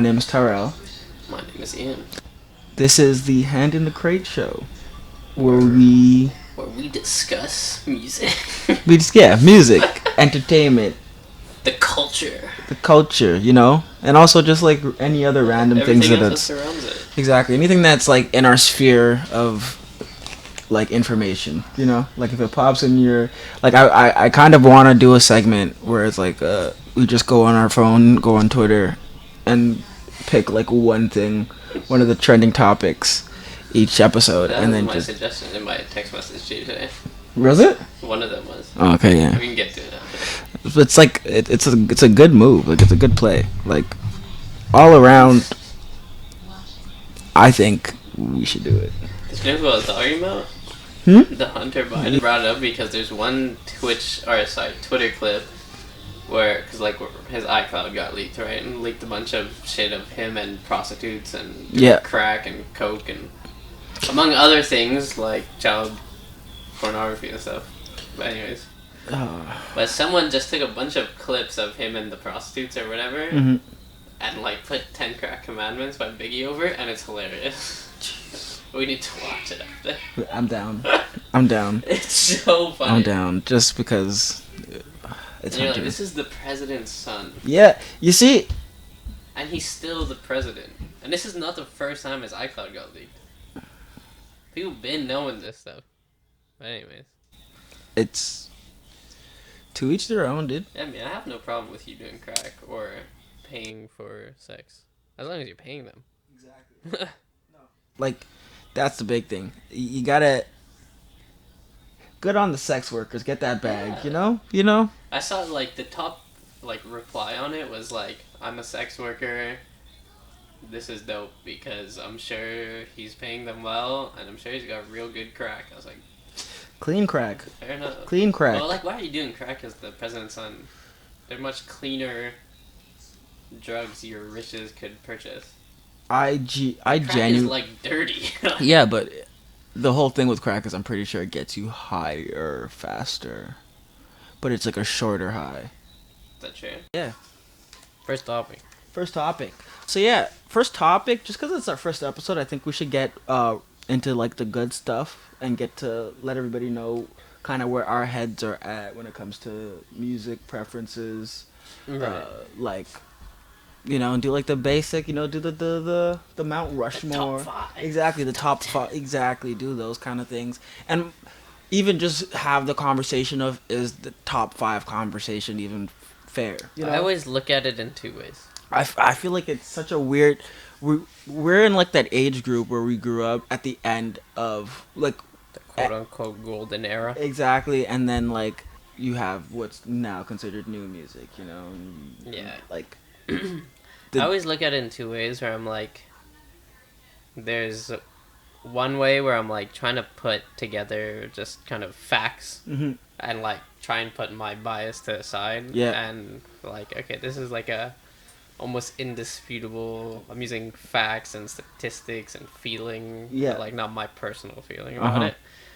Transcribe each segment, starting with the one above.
name is Tyrelle. My name is Ian. This is the Hand in the Crate show, where we discuss music, music, entertainment, the culture, the culture, and also just like any other random things everything that else that surrounds it. Exactly, anything that's like in our sphere of like information, like if it pops in your like I kind of want to do a segment where it's like we just go on our phone, go on Twitter, and pick like one of the trending topics each episode, That and was then my just suggestion in my text message to you today. was it? One of them was. Oh, okay, yeah. We can get to it after. It's like it's a good move. Like it's a good play. Like all around, I think we should do it. Do you know who I was talking about? The Hunter Biden. I brought it up because there's one Twitter clip where, cause like his iCloud got leaked, right, and leaked a bunch of shit of him and prostitutes and crack and coke and among other things like child pornography and stuff. But anyways, but someone just took a bunch of clips of him and the prostitutes or whatever, and like put 10 Crack Commandments by Biggie over it, and it's hilarious. We need to watch it after. I'm down. I'm down. It's so funny. I'm down just because it's and you're like, this is the president's son. Yeah, you see, and he's still the president. And this is not the first time his iCloud got leaked. People been knowing this stuff. But anyways, it's to each their own, dude. I mean, I have no problem with you doing crack or paying for sex, as long as you're paying them. Exactly. Like, that's the big thing. You gotta good on the sex workers. Get that bag. Yeah. You know. I saw like the top reply on it was like, "I'm a sex worker. This is dope because I'm sure he's paying them well, and I'm sure he's got real good crack." I was like, clean crack. Fair enough. Clean crack. Well, like, why are you doing crack as the president's son? They're much cleaner drugs your riches could purchase. Crack is like dirty. Yeah, but the whole thing with crack is I'm pretty sure it gets you higher faster, but it's like a shorter high. Is that true? Yeah. First topic. So yeah, first topic. Just because it's our first episode, I think we should get into like the good stuff and get to let everybody know kind of where our heads are at when it comes to music preferences. Right. Like, do like the basic, do the Mount Rushmore. The top 5. Exactly, the top 5. Exactly, do those kind of things. And even just have the conversation of, is the top 5 conversation even fair? I always look at it in 2 ways. I feel like it's such a weird... We're in like that age group where we grew up at the end of like... The quote-unquote golden era. Exactly, and then like you have what's now considered new music, Yeah. Like... I always look at it in 2 ways where I'm like, there's one way where I'm like trying to put together just kind of facts and like try and put my bias to the side. Yeah. And like, okay, this is like a almost indisputable, I'm using facts and statistics and feeling, but like not my personal feeling about it.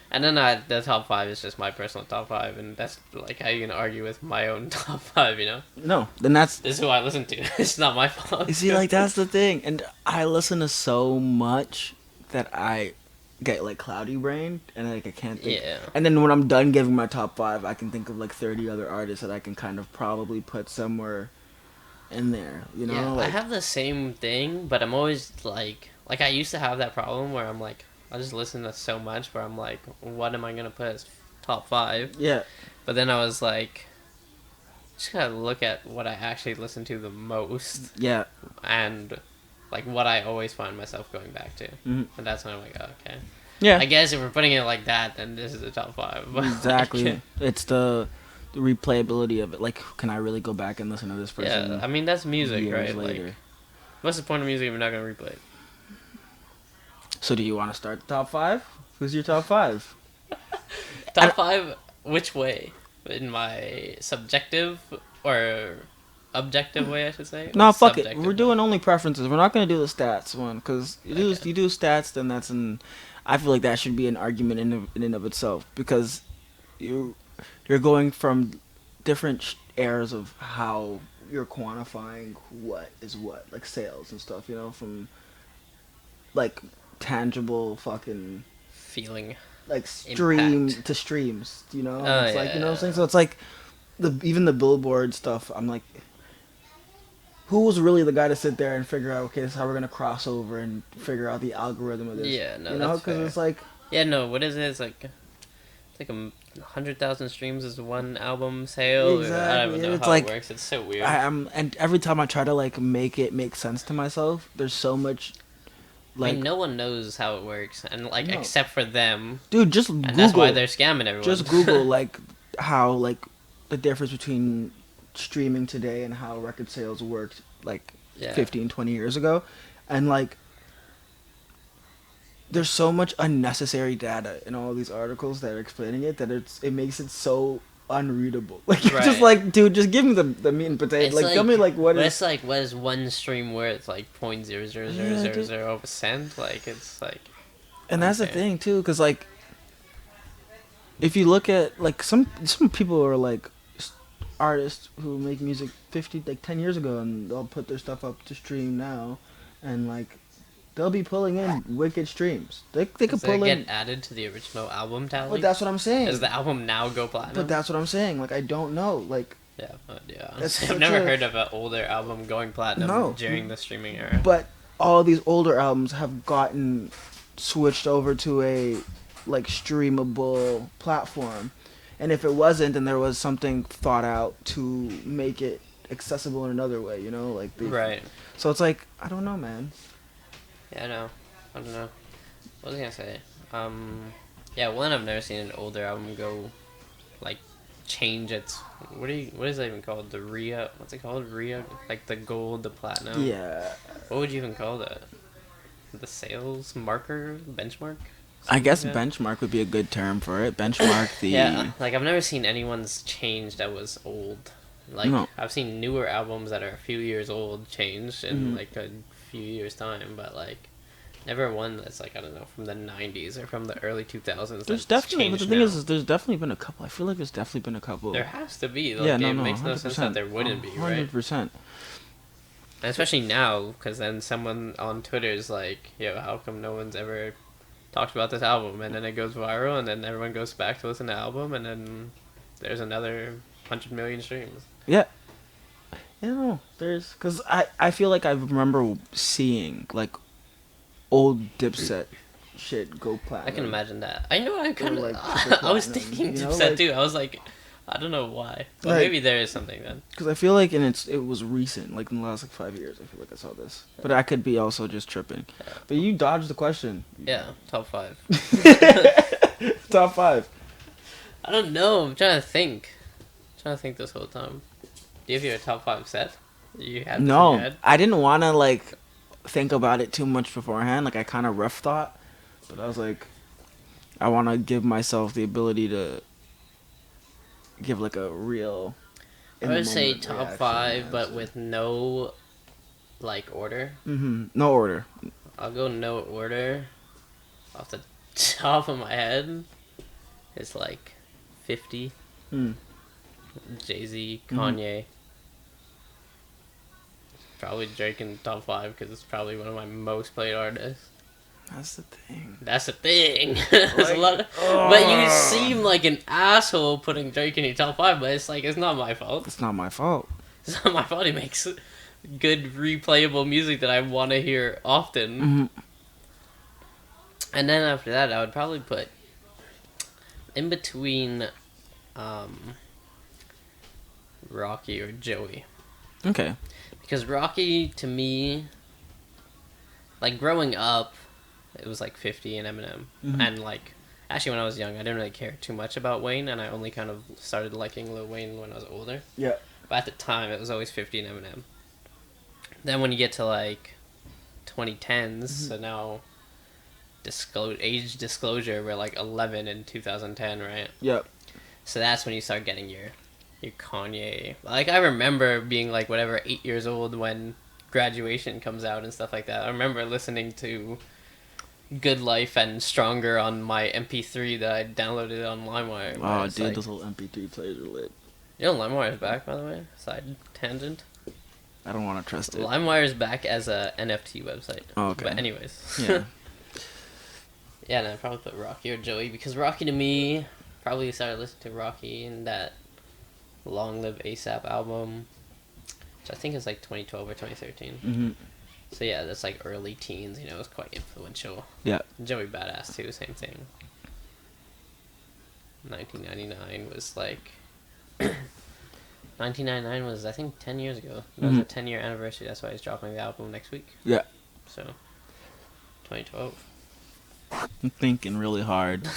And then the top 5 is just my personal top 5, and that's like how you can argue with my own top 5, No, then this is who I listen to. It's not my fault. You see, like that's the thing, and I listen to so much that I get like cloudy brain, and like I can't think. Yeah. And then when I'm done giving my top 5, I can think of like 30 other artists that I can kind of probably put somewhere in there. Yeah, like, I have the same thing, but I'm always like I used to have that problem where I'm like, I just listen to so much where I'm like, what am I gonna put as top 5? Yeah. But then I was like, just gotta look at what I actually listen to the most. Yeah. And like what I always find myself going back to, and that's when I'm like, oh, okay. Yeah. I guess if we're putting it like that, then this is the top 5. Exactly. It's the replayability of it. Like, can I really go back and listen to this person? Yeah, I mean that's music, right? Later. Like, what's the point of music if you're not gonna replay it? So do you want to start the top 5? Who's your top 5? Top 5, which way? In my subjective or objective way, I should say? No, fuck it. Subjective We're doing only preferences. We're not going to do the stats one, because you do stats, then that's I feel like that should be an argument in and of itself, because you're going from different eras of how you're quantifying what is what, like sales and stuff, you know, from like tangible fucking Feeling like stream impact. to streams, you know. Oh It's like, you know what I'm saying. yeah. So it's like even the Billboard stuff. I'm like, who was really the guy to sit there and figure out, okay, this is how we're gonna cross over and figure out the algorithm of this, Yeah, no, you know? that's Because fair. it's like, Yeah, no, what is it? It's like 100,000 streams is one album sale. Or I don't exactly, even and know it's how it like works. It's so weird. I am, and every time I try to like make it make sense to myself, there's so much I mean, like no one knows how it works, and like no, except for them, dude, and that's why they're scamming everyone. Just Google like how like the difference between streaming today and how record sales worked like Yeah. 15, 20 years ago, and like there's so much unnecessary data in all these articles that are explaining it that it makes it so unreadable. Like you're just Right. like, dude, just give me the meat and potato. It's Like, tell me like but it's like, what is one stream worth? Like point zero zero zero yeah, zero dude. zero percent. Like it's like. And that's the Insane. thing too, because like if you look at like some people are like artists who make music 50 like 10 years ago and they'll put their stuff up to stream now and like they'll be pulling in wicked streams. They could Does pull it in. get added to the original album tally? But that's what I'm saying. Does the album now go platinum? But that's what I'm saying. Like I don't know. Like Yeah, but yeah. That's I've such never a- heard of an older album going platinum No. during the streaming era. but all these older albums have gotten switched over to a like streamable platform. And if it wasn't, then there was something thought out to make it accessible in another way, you know, like Right. So it's like I don't know, man. Yeah, I don't know. What was I gonna say? Yeah, one, I've never seen an older album go, like, change its. What is that even called? The Ria. What's it called? Ria. Like the gold, the platinum. Yeah, What would you even call that? The sales marker benchmark. I guess Something like benchmark would be a good term for it. Benchmark the. yeah, like I've never seen anyone's change that was old. Like No. I've seen newer albums that are a few years old change in Mhm. like a few years time, but like never one that's like I don't know from the '90s or from the early 2000s. There's that's definitely, but the changed thing now. is, there's definitely been a couple. I feel like there's definitely been a couple. There has to be. Like, Yeah, no, it no, makes no sense that there wouldn't be, right? 100%. And especially now, because then someone on Twitter is like, "Yo, how come no one's ever talked about this album?" And then it goes viral, and then everyone goes back to listen to the album, and then there's another 100 million streams. Yeah. You know, there's because I feel like I remember seeing like old Dipset shit go platinum. I can imagine that. I know. I kind of. like, triple I was platinum, thinking you know, Dipset like- too. I was like, I don't know why, but Like- maybe there is something then. Because I feel like it was recent, like in the last like 5 years. I feel like I saw this, but I could be also just tripping. But you dodged the question. Yeah, top 5. Top 5. I don't know. I'm trying to think. This whole time. Do you have your top 5 set? You have this in your No, head? I didn't want to like think about it too much beforehand. Like I kind of rough thought, but I was like, I want to give myself the ability to give like a real. I would say top 5, but with no like order. No order. I'll go no order. Off the top of my head, it's like 50. Mm. Jay-Z, Kanye. Probably Drake in top 5 because it's probably one of my most played artists. That's the thing. That's the thing. There's a lot of, but you seem like an asshole putting Drake in your top 5, but it's like, it's not my fault. It's not my fault. It's not my fault. He makes good replayable music that I want to hear often. Mm-hmm. And then after that, I would probably put in between Rocky or Joey. Okay. Because Rocky, to me, like growing up, it was like 50 and Eminem. Mhm. And like, actually when I was young, I didn't really care too much about Wayne, and I only kind of started liking Lil Wayne when I was older. Yeah. But at the time, it was always 50 and Eminem. Then when you get to like 2010s, so now age disclosure, we're like 11 in 2010, right? Yep. So that's when you start getting your Kanye. Like, I remember being like whatever 8 years old when Graduation comes out and stuff like that. I remember listening to Good Life and Stronger on my MP3 that I downloaded on LimeWire. Oh, It's dude, like, those little MP3 players are lit. you know LimeWire is back, by the way? Side tangent. I don't want to trust it. LimeWire's back as a NFT website. Oh, okay. But anyways. Yeah. Yeah, and I'd probably put Rocky or Joey, because Rocky to me, probably started listening to Rocky in that Long Live ASAP album, which I think is like 2012 or 2013. Mm-hmm. So yeah, that's like early teens, you know, it's quite influential. Yeah. Joey Badass too, same thing. 1999 was like... 1999 was, I think, 10 years ago. It was a 10-year anniversary, that's why he's dropping the album next week. Yeah. So, 2012. I'm thinking really hard.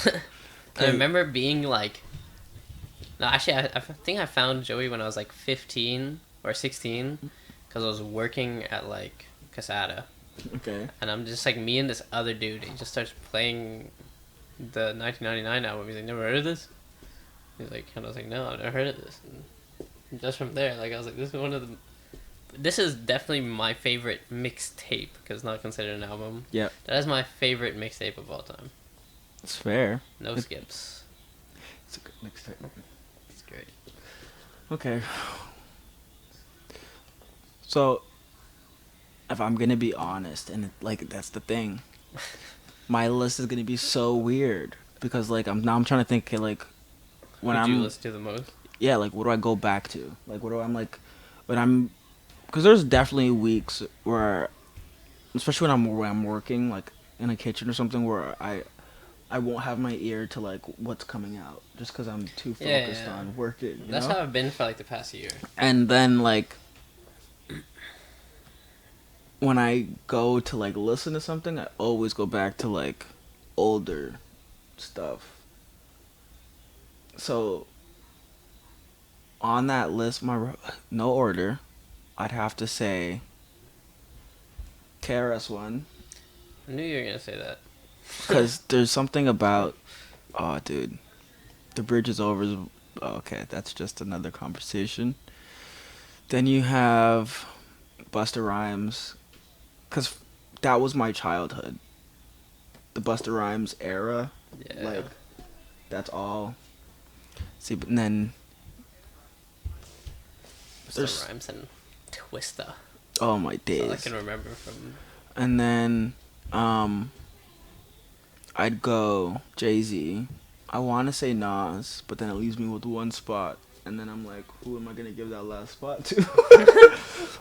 I remember being like... No, actually, I think I found Joey when I was like 15 or 16, because I was working at like Casada. Okay. And I'm just like, me and this other dude, he just starts playing the 1999 album. He's like, never heard of this? He's like, and I was like, no, I've never heard of this. And just from there, like, I was like, this is one of the... This is definitely my favorite mixtape, because it's not considered an album. Yeah. That is my favorite mixtape of all time. It's fair. No skips. It's a good mixtape. It's great. Okay. So, if I'm gonna be honest, and like that's the thing, my list is gonna be so weird because like I'm trying to think, okay, like when Who'd I'm you listen to the most? Yeah, like what do I go back to? Like what do I'm like when I'm, because there's definitely weeks where, especially when I'm working like in a kitchen or something, where I won't have my ear to like what's coming out just because I'm too focused on working. That's know? how I've been for like the past year. And then like when I go to like listen to something, I always go back to like older stuff. So on that list, no order, I'd have to say KRS-One. I knew you were gonna say that. Because there's something about, oh dude, The Bridge is Over. Okay, that's just another conversation. Then you have Busta Rhymes, because that was my childhood. The Busta Rhymes era, Yeah. like that's all. See, but then Busta Rhymes and Twista. Oh my days. All I can remember from. And then I'd go Jay-Z. I want to say Nas, but then it leaves me with one spot. And then I'm like, who am I going to give that last spot to?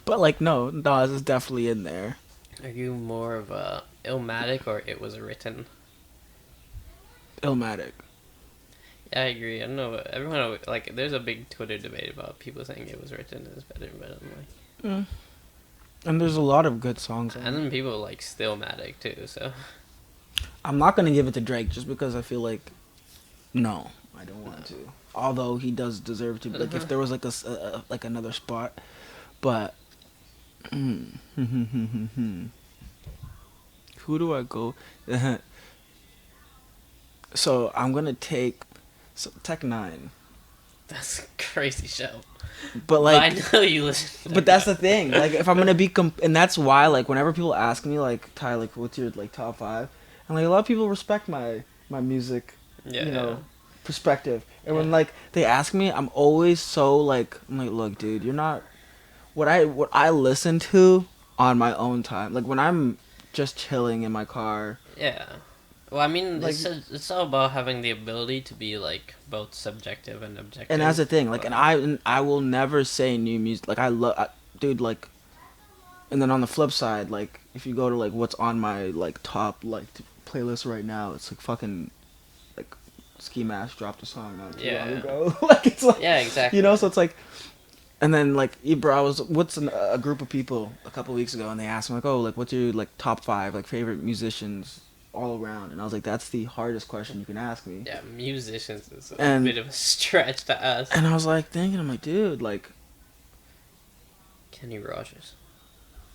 But like, no, Nas is definitely in there. Are you more of a Illmatic or It Was Written? Illmatic. Yeah, I agree. I don't know. Everyone, like, there's a big Twitter debate about people saying It Was Written is better, but I'm like... And there's a lot of good songs on And then people like Stillmatic too, so... I'm not going to give it to Drake just because I feel like, no, I don't want to. Although he does deserve to, like, if there was like a like another spot, but who do I go? So I'm gonna take Tech Nine. That's a crazy show. But like, I know you listen. But that's the thing. Like, if I'm gonna be and that's why, like, whenever people ask me, like, Ty, like, what's your like top 5, and like a lot of people respect my music, perspective. And when like they ask me, I'm always so like, I'm like, look, dude, you're not what I listen to on my own time. Like when I'm just chilling in my car. Yeah. Well, I mean, like, it's all about having the ability to be like both subjective and objective. And that's the thing. Like, and I will never say new music. Like, dude, like. And then on the flip side, like, if you go to like what's on my like top like playlist right now, it's like fucking like Ski Mask dropped a song not too long ago. Like, it's like, yeah, exactly. You know, so it's like, and then like I was a group of people a couple weeks ago, and they asked me like, oh, like what's your like top 5 like favorite musicians all around, and I was like, that's the hardest question you can ask me. Yeah, musicians is a bit of a stretch to ask. And I was like thinking, I'm like, dude, like Kenny Rogers.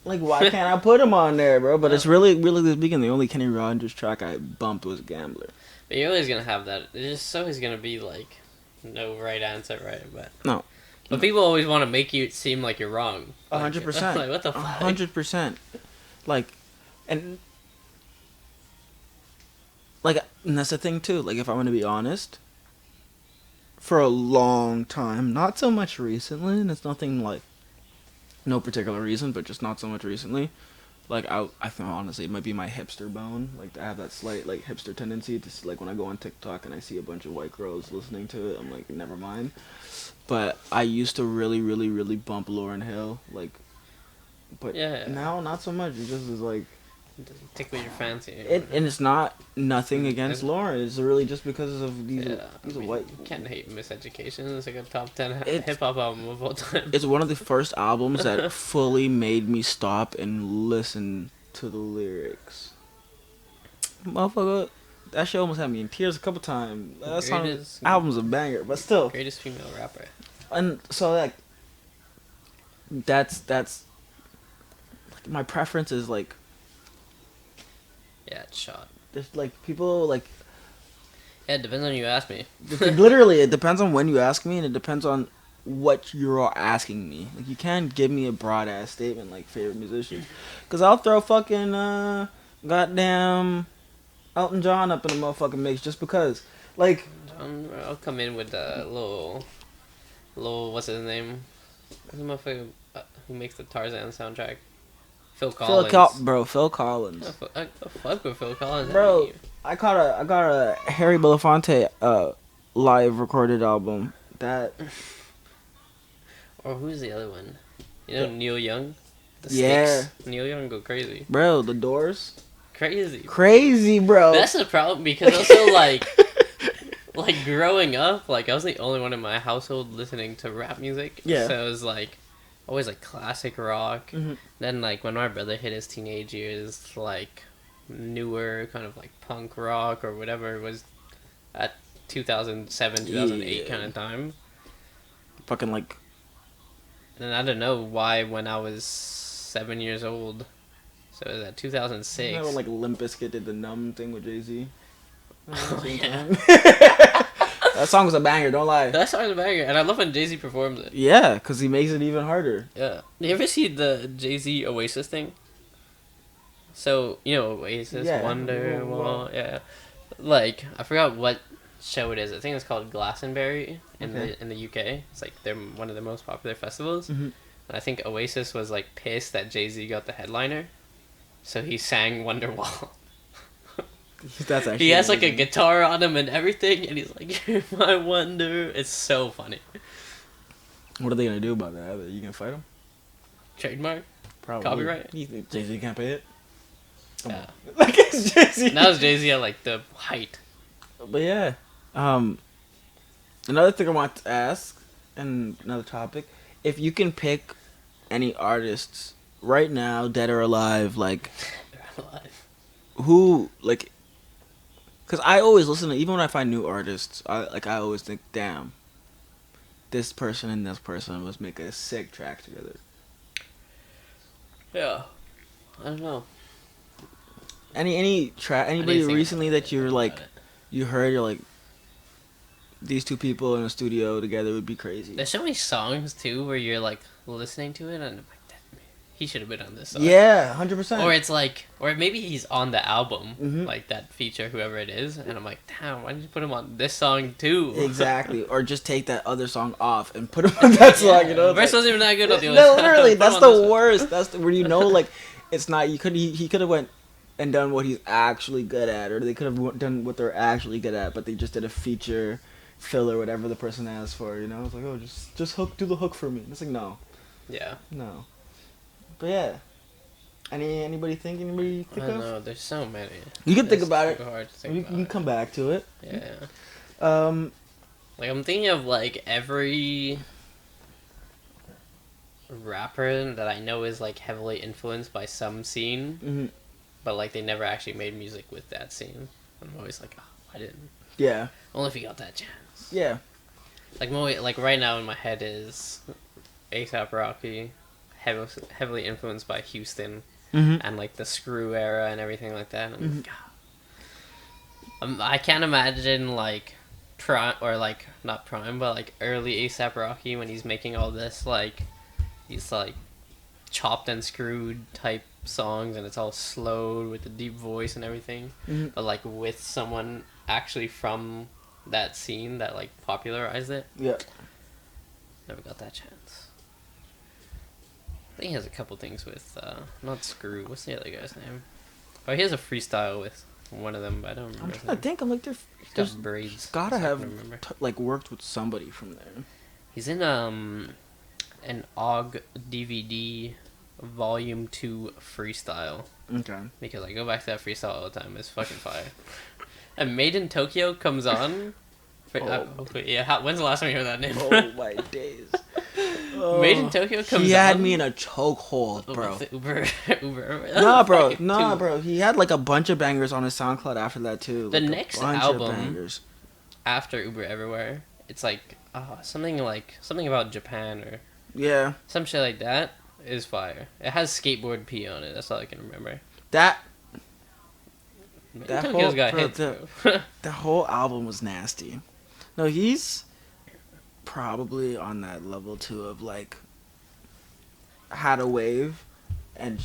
Like, why can't I put him on there, bro? But it's really this weekend, the only Kenny Rogers track I bumped was Gambler. But you're always gonna have that. It's just always gonna be like no right answer, right? But no. But people always want to make you seem like you're wrong. 100%. Like, what the fuck? 100%. Like, and that's the thing too. Like, if I'm gonna be honest, for a long time, not so much recently, and it's nothing like No particular reason, but just not so much recently. Like I think honestly it might be my hipster bone. Like I have that slight like hipster tendency to like when I go on TikTok and I see a bunch of white girls listening to it, I'm like never mind. But I used to really really really bump Lauryn Hill like, but Yeah. now not so much. It just is like It doesn't tickle your fancy. and it's not nothing against And- Lauryn. It's really just because of these Yeah, these I mean, white. you can't hate Miseducation. It's like a top 10 It- hip hop album of all time. It's one of the first albums that fully made me stop and listen to the lyrics. Motherfucker, that shit almost had me in tears a couple times. That song, album's a banger, but still. Greatest female rapper. And so like, that's my preference is like, Yeah, it's shot. there's like people like. Yeah, it depends on who you ask me. Literally, it depends on when you ask me, and it depends on what you're asking me. Like, you can't give me a broad ass statement like favorite musician, because I'll throw fucking goddamn Elton John up in a motherfucking mix just because. Like, I'll come in with a little, what's his name? Who's the motherfucker who makes the Tarzan soundtrack? Phil Collins. Phil Collins. I fuck with Phil Collins. Bro, I got a Harry Belafonte live recorded album that. Or who's the other one? You know Neil Young? The Yeah. Sticks? Neil Young go crazy. Bro, The Doors. Crazy, bro. That's the problem because also like growing up, like I was the only one in my household listening to rap music. Yeah. So it was like always like classic rock. Mhm. Then like when my brother hit his teenage years, like newer kind of like punk rock or whatever it was at 2007, 2008 kind of time. Fucking like. And I don't know why when I was 7 years old. So it was at 2006. You know when like Limp Bizkit did the Numb thing with Jay-Z? Oh, yeah. That song was a banger, don't lie. That song's a banger, and I love when Jay-Z performs it. Yeah, because he makes it even harder. Yeah. You ever see the Jay-Z Oasis thing? So, you know Oasis, Yeah. Wonderwall, yeah. Like, I forgot what show it is. I think it's called Glastonbury in the UK. It's like they're one of the most popular festivals. Mhm. And I think Oasis was like pissed that Jay-Z got the headliner. So he sang Wonderwall. That's actually He has like a amazing. guitar on him and everything, and he's like, "You're my wonder." It's so funny. What are they gonna do about that? You gonna fight him? Trademark? Probably. Copyright? You think Jay-Z can't pay it? Come Yeah. on. Like it's Jay-Z. That was Jay-Z at like the height. But yeah, another thing I want to ask, and another topic, if you can pick any artists right now, dead or alive, like They're alive. who, like, because I always listen to, even when I find new artists, I always think, damn, this person and this person must make a sick track together. Yeah. I don't know. Any track, anybody think recently about that you're about like, it. you heard, you're like, these two people in a studio together would be crazy. There's so many songs too where you're like listening to it and I'm like, he should have been on this song. Yeah, 100%. Or it's like, or maybe he's on the album, Mhm. like that feature, whoever it is, and I'm like, damn, why didn't you put him on this song too? Exactly. Or just take that other song off and put him on that song, you know? The verse wasn't even that good on the other No, song. literally, Put that's him on the this one. worst. That's the, where you know, like, it's not, he could have went and done what he's actually good at, or they could have done what they're actually good at, but they just did a feature, filler, whatever the person asked for, you know? It's like, oh, just do the hook for me. It's like, no. Yeah. No. But yeah. Anybody think I of? don't know, there's so many. You can think It's about it. super hard to think You about can it. come back to it. Yeah. Like, I'm thinking of like every rapper that I know is like heavily influenced by some scene, mhm. but like they never actually made music with that scene. I'm always like, oh, I didn't. Yeah. Only if you got that chance. Yeah. Like right now in my head is A$AP Rocky, heavily influenced by Houston Mm-hmm. and like the Screw era and everything like that. And I'm Mhm. like, I can't imagine like prime or like not prime, but like early A$AP Rocky when he's making all this like these like chopped and screwed type songs and it's all slowed with the deep voice and everything, Mm-hmm. but like with someone actually from that scene that like popularized it. Yeah. Never got that chance. I think he has a couple things with not Screw. What's the other guy's name? Oh, he has a freestyle with one of them, but I don't remember. I'm his trying to name. think. I'm like, He's got braids. Gotta so I have can remember. like worked with somebody from there. He's in an OG DVD Volume 2 freestyle. Okay. Because I go back to that freestyle all the time. It's fucking fire. And Made in Tokyo comes on. When's the last time you heard that name? Oh my days. Made in Tokyo comes on. He had me in a chokehold, bro. Uber. Nah, bro. He had like a bunch of bangers on his SoundCloud after that too. The like, next album after Uber Everywhere, it's like something about Japan or some shit like that is fire. It has Skateboard P on it. That's all I can remember. That Tokyo's whole got hits, the whole album was nasty. No, he's probably on that level too of like had a wave and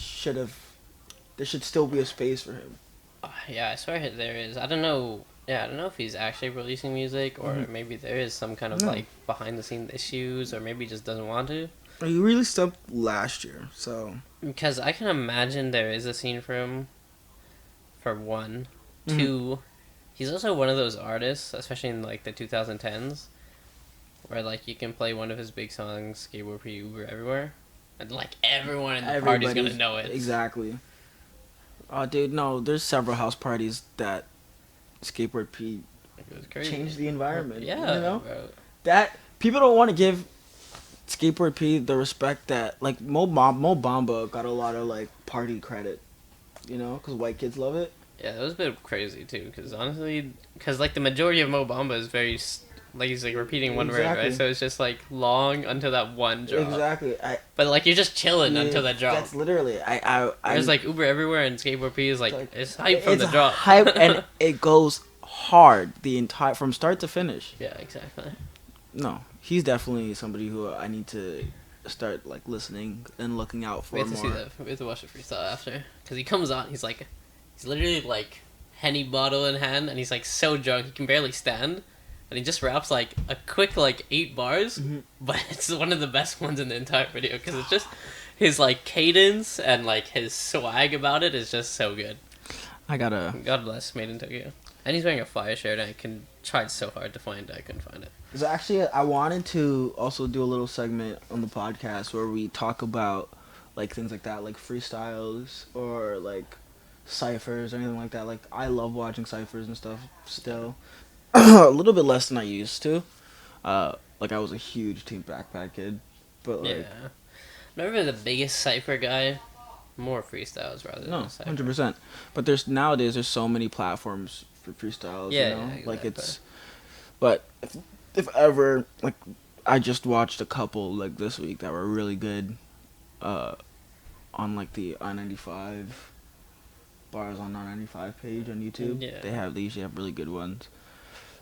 there should still be a space for him. Yeah, I swear there is. I don't know. Yeah, I don't know if he's actually releasing music or maybe there is some kind of like behind the scenes issues or maybe he just doesn't want to. He released stuff last year, so because I can imagine there is a scene for him. For one, two, he's also one of those artists, especially in like the 2010s, where like you can play one of his big songs, Skateboard P, Uber Everywhere, and like everyone in the party's gonna know it. Exactly. Oh, dude, no, there's several house parties that Skateboard P changed the environment. Yeah, you know, bro. That people don't want to give Skateboard P the respect that like Mo Bamba got a lot of like party credit. You know, because white kids love it. Yeah, it was a bit crazy too. Because honestly, like the majority of Mo Bamba is very like he's like repeating one word, right? So it's just like long until that one drop. Exactly. But like you're just chilling until that drop. That's literally I Whereas like Uber Everywhere and Skateboard P is like it's hype from the drop. Hype and it goes hard the entire from start to finish. Yeah, exactly. No, he's definitely somebody who I need to start like listening and looking out for more. We have to watch the freestyle after because he comes on. He's literally like Henny bottle in hand, and he's like so drunk he can barely stand, and he just raps like a quick like 8 bars, but it's one of the best ones in the entire video because it's just his like cadence and like his swag about it is just so good. God bless Made in Tokyo, and he's wearing a fire shirt. And I tried so hard to find it, I couldn't find it. So actually, I wanted to also do a little segment on the podcast where we talk about like things like that, like freestyles or like ciphers or anything like that. Like I love watching ciphers and stuff still. A little bit less than I used to. Like I was a huge Team Backpack kid, but like never the biggest cipher guy. More freestyles rather than 100%. But nowadays there's so many platforms for freestyles. Yeah, you know? exactly. Like it's. But if ever like I just watched a couple like this week that were really good, on like the I-95 bars on I-95 page on YouTube. Yeah. They usually have really good ones.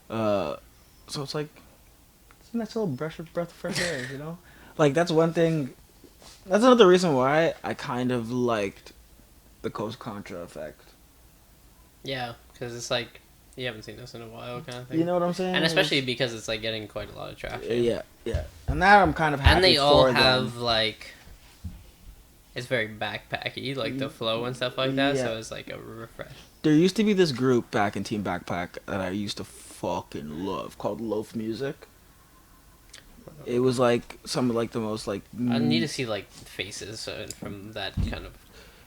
So it's like it's a nice little breath of fresh air, you know. Like that's one thing. That's another reason why I kind of liked the Coast Contra effect. Yeah, because it's like you haven't seen this in a while, kind of thing. You know what I'm saying? And especially because it's like getting quite a lot of traction. Yeah. And that I'm kind of happy for. And they all them. have like, it's very backpacky, like the flow and stuff like that. Yeah. So it's like a refresh. There used to be this group back in Team Backpack that I used to fucking love called Loaf Music. It was like some of like the most like. I need to see like faces from that kind of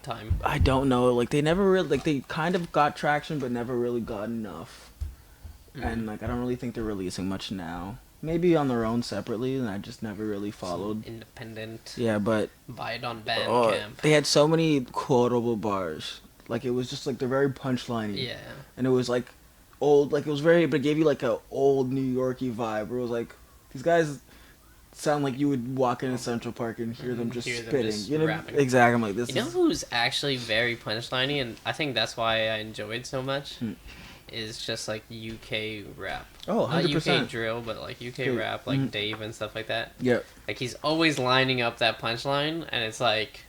time. I don't know. Like they never really like they kind of got traction, but never really got enough. And like I don't really think they're releasing much now. Maybe on their own separately, and I just never really followed. Some independent. Yeah, but buy it on Bandcamp. They had so many quotable bars. Like it was just like they're very punchliney. Yeah. And it was like old. Like it was very, but it gave you like a old New Yorkie vibe. Where it was like these guys sound like you would walk into Central Park and hear them just spitting. You know, rapping. Exactly. I'm like this. You know who's actually very punchliney, and I think that's why I enjoyed so much. Is just like UK rap. Oh, 100%. Not UK drill, but like UK rap, like Dave and stuff like that. Yeah. Like he's always lining up that punchline, and it's like,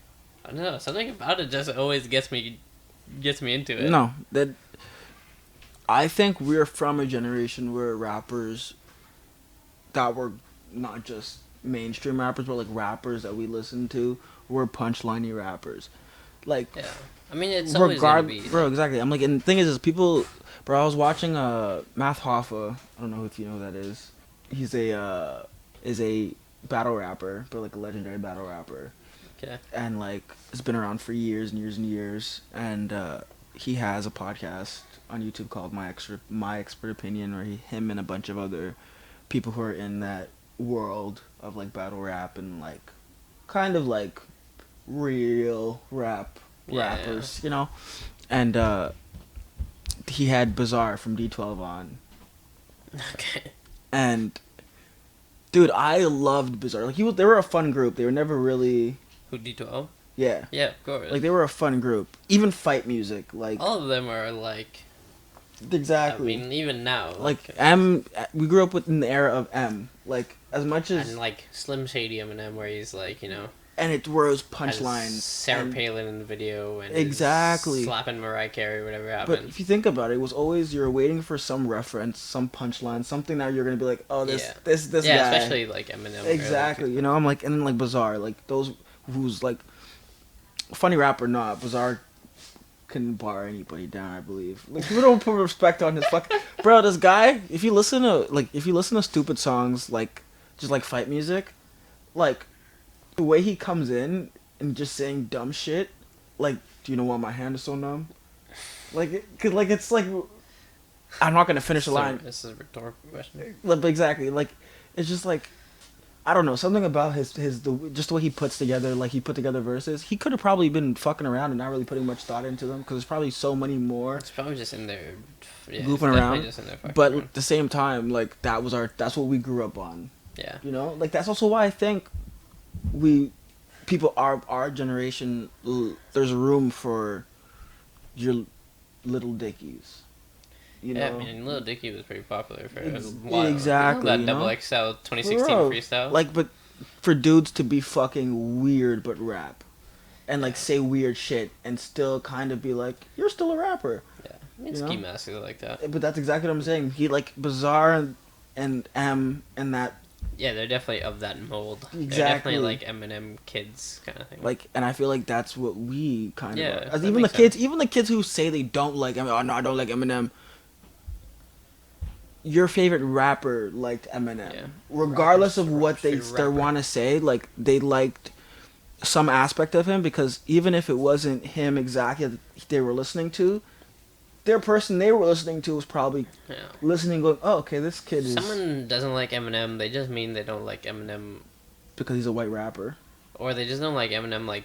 I don't know, something about it just always gets me into it. No, that. I think we're from a generation where rappers that were not just mainstream rappers, but like rappers that we listened to we're punchliney rappers. Like, Yeah. I mean, it's always gonna be... Bro, exactly. I'm like, and the thing is people... Bro, I was watching Math Hoffa. I don't know if you know who that is. He's a battle rapper, but like a legendary battle rapper. Okay. And like, it's been around for years and years and years. And he has a podcast on YouTube called My Expert Opinion, where him and a bunch of other people who are in that world of like battle rap and like kind of like real rappers, you know. And he had Bizarre from D12 on. Okay. And dude, I loved Bizarre. Like they were a fun group. They were never really... Who, D12? Yeah. Yeah, of course. Like they were a fun group. Even fight music, like all of them are like... Exactly. I mean, even now. Like M, we grew up in the era of M. Like as much as... And like Slim Shady Eminem, where he's like, you know... And it was punchlines. Sarah Palin in the video and exactly slapping Mariah Carey, whatever happened. But if you think about it, it was always you're waiting for some reference, some punchline, something that you're gonna be like, oh, this guy. Yeah, especially like Eminem. Exactly, like, you know, I'm like, and then like Bizarre, like those who's like, funny rap or not, Bizarre can bar anybody down, I believe. Like people don't put respect on his bro. This guy, if you listen to stupid songs like just like fight music, like. The way he comes in and just saying dumb shit, like, do you know why my hand is so numb? Like, cause like it's like, I'm not gonna finish the line. This is a rhetorical question. Like, exactly, like, it's just like, I don't know, something about just the way he puts together, like he put together verses. He could have probably been fucking around and not really putting much thought into them, because there's probably so many more. It's probably just in there, goofing around. Just in there but at the same time, like that's what we grew up on. Yeah. You know, like that's also why I think. Our generation, there's room for your Little Dickies. You know? Yeah, I mean, Little Dicky was pretty popular for a while. Exactly. You know, that XXL 2016 freestyle. Like, but for dudes to be fucking weird but rap. And, like, say weird shit and still kind of be like, you're still a rapper. Yeah. I mean, Ski Mask is like that. But that's exactly what I'm saying. He, like, Bizarre and M and that. Yeah, they're definitely of that mold. Exactly. They're definitely like Eminem kids kind of thing. Like, and I feel like that's what we kind of are. As even the kids who say they don't like Eminem, oh no, I don't like Eminem. Your favorite rapper liked Eminem. Regardless of what they want to say, like they liked some aspect of him, because even if it wasn't him exactly that they were listening to, their person they were listening to was probably listening, going, "Oh, okay, this kid is." Someone doesn't like Eminem. They just mean they don't like Eminem because he's a white rapper, or they just don't like Eminem like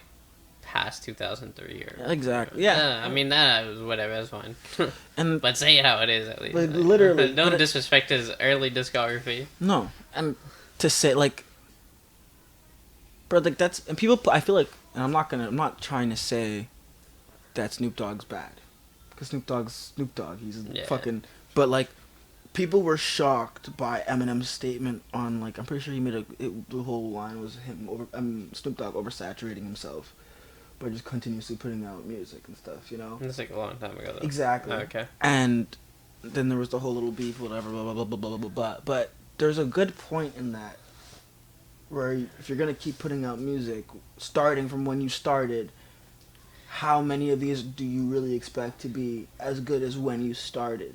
past 2003 or exactly. Yeah, I mean that was whatever. That's fine. And but say it how it is at least. Like, literally, don't disrespect his early discography. No, and to say like, bro, like that's and people. I feel like, and I'm not trying to say that Snoop Dogg's bad. Because Snoop Dogg, he's fucking... But, like, people were shocked by Eminem's statement on, like... I'm pretty sure he made the whole line was Snoop Dogg oversaturating himself by just continuously putting out music and stuff, you know? That's, like, a long time ago, though. Exactly. Oh, okay. And then there was the whole little beef, whatever, blah, blah, blah, blah, blah, blah, blah. But there's a good point in that where if you're going to keep putting out music, starting from when you started... How many of these do you really expect to be as good as when you started?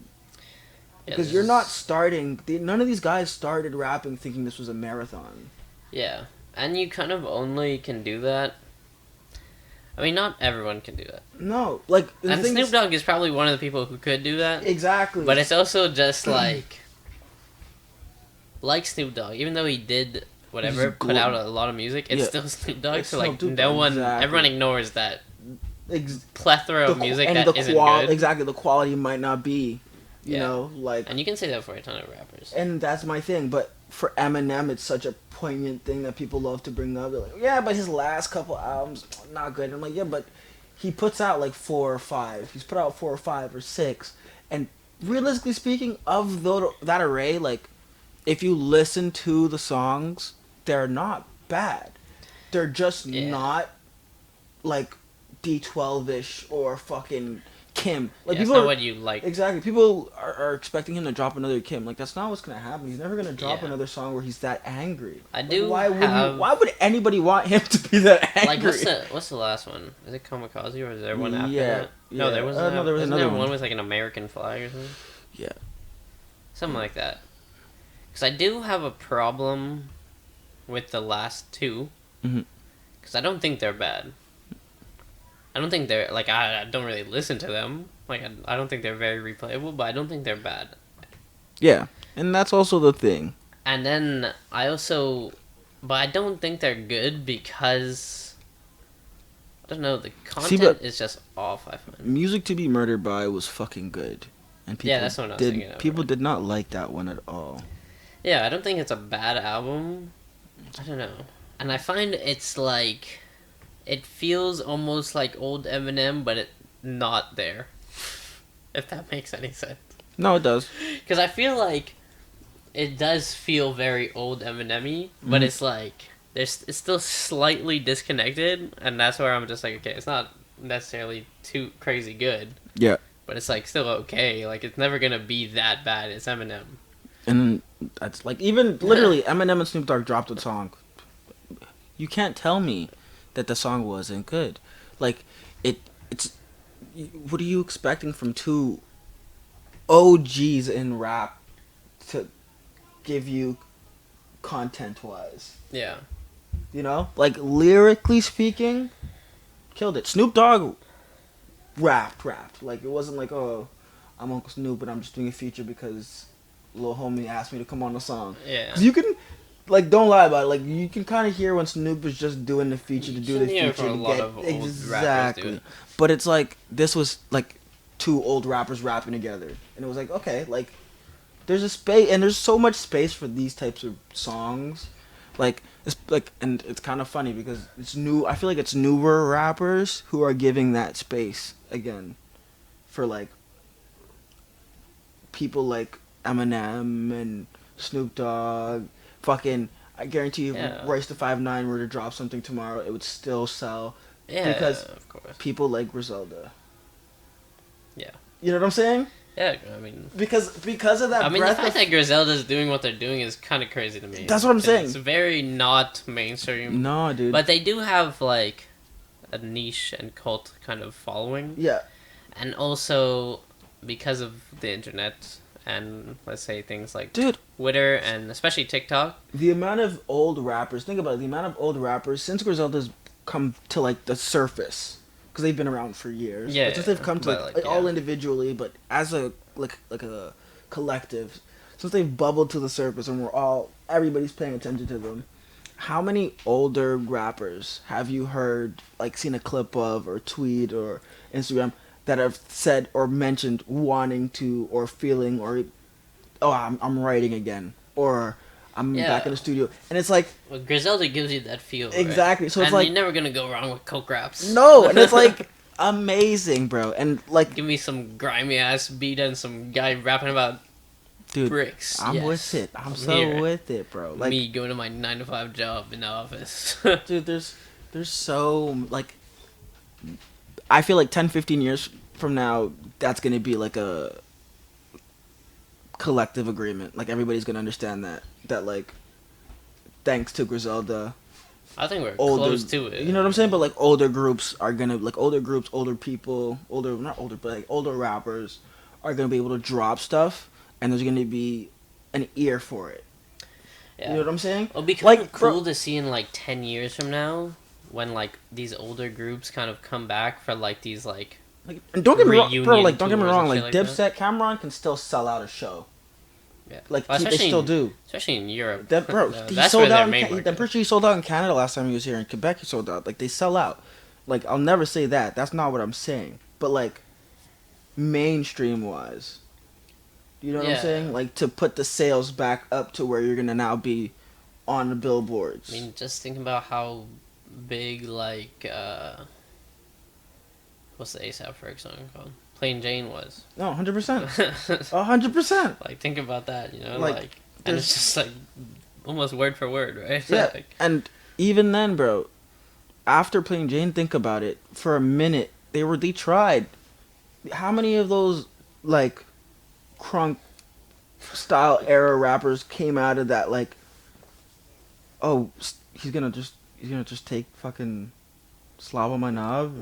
Because you're not starting... None of these guys started rapping thinking this was a marathon. Yeah. And you kind of only can do that... I mean, not everyone can do that. No. Like, and Snoop Dogg is probably one of the people who could do that. Exactly. But it's also just like... like Snoop Dogg, even though he did... whatever, put out a lot of music, it's still Snoop Dogg, so like everyone ignores that plethora of music that isn't good. Exactly, the quality might not be, you know, like... And you can say that for a ton of rappers. And that's my thing, but for Eminem, it's such a poignant thing that people love to bring up. They're like, yeah, but his last couple albums, not good. And I'm like, yeah, but he puts out like 4 or 5. He's put out 4 or 5 or 6. And realistically speaking, of that array, like, if you listen to the songs... They're not bad. They're just not like D12-ish or fucking Kim. Like That's people not are, what you like. exactly. People are expecting him to drop another Kim. Like that's not what's gonna happen. He's never gonna drop Yeah. another song where he's that angry. I Like, do why would have- you? Why would anybody want him to be that angry? Like, what's the last one? Is it Kamikaze or is there one after Yeah, that? No, yeah. there was, No, there was isn't another there one. with like an American flag or something? Yeah. Something like that. Because I do have a problem with the last two. Mhm. Because I don't think they're bad. I don't think they're, like, I don't really listen to them. Like, I don't think they're very replayable, but I don't think they're bad. Yeah, and that's also the thing. And then I also, but I don't think they're good because, I don't know, the content is just off, I find. Music to Be Murdered By was fucking good, and people That's what I was thinking of, people right? did not like that one at all. Yeah, I don't think it's a bad album. I don't know. And I find it's like, it feels almost like old Eminem, but it not there. If that makes any sense. No, it does. Because I feel like it does feel very old Eminem-y, but Mhm. it's like, it's still slightly disconnected, and that's where I'm just like, okay, it's not necessarily too crazy good, Yeah, but it's like still okay. Like, it's never gonna be that bad. It's Eminem. and that's like even literally Eminem and Snoop Dogg dropped a song. You can't tell me that the song wasn't good. Like it's what are you expecting from two OGs in rap to give you content wise? Yeah. You know, like lyrically speaking, killed it. Snoop Dogg rapped. Like it wasn't like, oh, I'm Uncle Snoop, but I'm just doing a feature because little homie asked me to come on the song. Yeah. 'Cause you can, like, don't lie about it. Like you can kind of hear when Snoop is just doing the feature to do the Yeah, feature for a to lot get of old rappers do exactly. it. But it's like this was like two old rappers rapping together, and it was like okay, like there's a space, and there's so much space for these types of songs. Like it's like, and it's kind of funny because it's new. I feel like it's newer rappers who are giving that space again, for like people like Eminem and Snoop Dogg. Fucking, I guarantee you, Yeah. if Royce the 5'9" were to drop something tomorrow, it would still sell. Yeah, Because of course. people like Griselda. Yeah. You know what I'm saying? Yeah, I mean... Because of that. I mean, the breadth fact of- that Griselda's doing what they're doing is kind of crazy to me. That's what I'm saying. It's very not mainstream. No, dude. But they do have, like, a niche and cult kind of following. Yeah. And also, because of the internet and, let's say, things like Dude, Twitter and especially TikTok. the amount of old rappers, think about it, the amount of old rappers, since Griselda's come to, like, the surface, because they've been around for years. Yeah, But since they've come to, but, like, yeah. all individually, but as a, like a collective, since they've bubbled to the surface and everybody's paying attention to them, how many older rappers have you heard, like, seen a clip of, or tweet, or Instagram, that have said or mentioned wanting to, or feeling, or, oh, I'm writing again, or I'm Yeah. back in the studio, and it's like, Well, Griselda gives you that feel. right? exactly, so it's and like, you're never gonna go wrong with coke raps. no, and it's like, amazing, bro, and like, Give me some grimy ass beat and some guy rapping about dude, bricks. I'm Yes. with it, I'm so here. with it, bro, like, Me going to my 9-to-5 job in the office. dude, there's so, like, I feel like 10, 15 years from now, that's gonna be like a collective agreement. Like everybody's gonna understand that like, thanks to Griselda, I think we're older, close to it. you know what I'm saying? But like older groups are gonna older people, not older, but like older rappers are gonna be able to drop stuff, and there's gonna be an ear for it. Yeah. You know what I'm saying? It'll be kind Like, of bro- cool to see in like 10 years from now when like these older groups kind of come back for like these like Like, and don't get me wrong, bro. Reunion Like, don't get me tours wrong. and Like, shit like Dipset, Cameron can still sell out a show. yeah. Like, Well, they especially still in- do. especially in Europe. That bro, he That's sold where their out. main I'm market pretty is. sure he sold out in Canada last time he was here. In Quebec, he sold out. Like, they sell out. Like, I'll never say that. That's not what I'm saying. But like, mainstream wise, you know what I'm Yeah. saying? Like, to put the sales back up to where you're gonna now be on the billboards. I mean, just think about how big like what's the ASAP Ferg song called? Plain Jane was. No, 100%, 100%. Like, think about that, you know, Like, like and it's just like almost word for word, right? Yeah, Like, and even then, bro, after Plain Jane, think about it. For a minute, they tried how many of those like crunk style era rappers came out of that like, oh, he's gonna just take fucking slob on my knob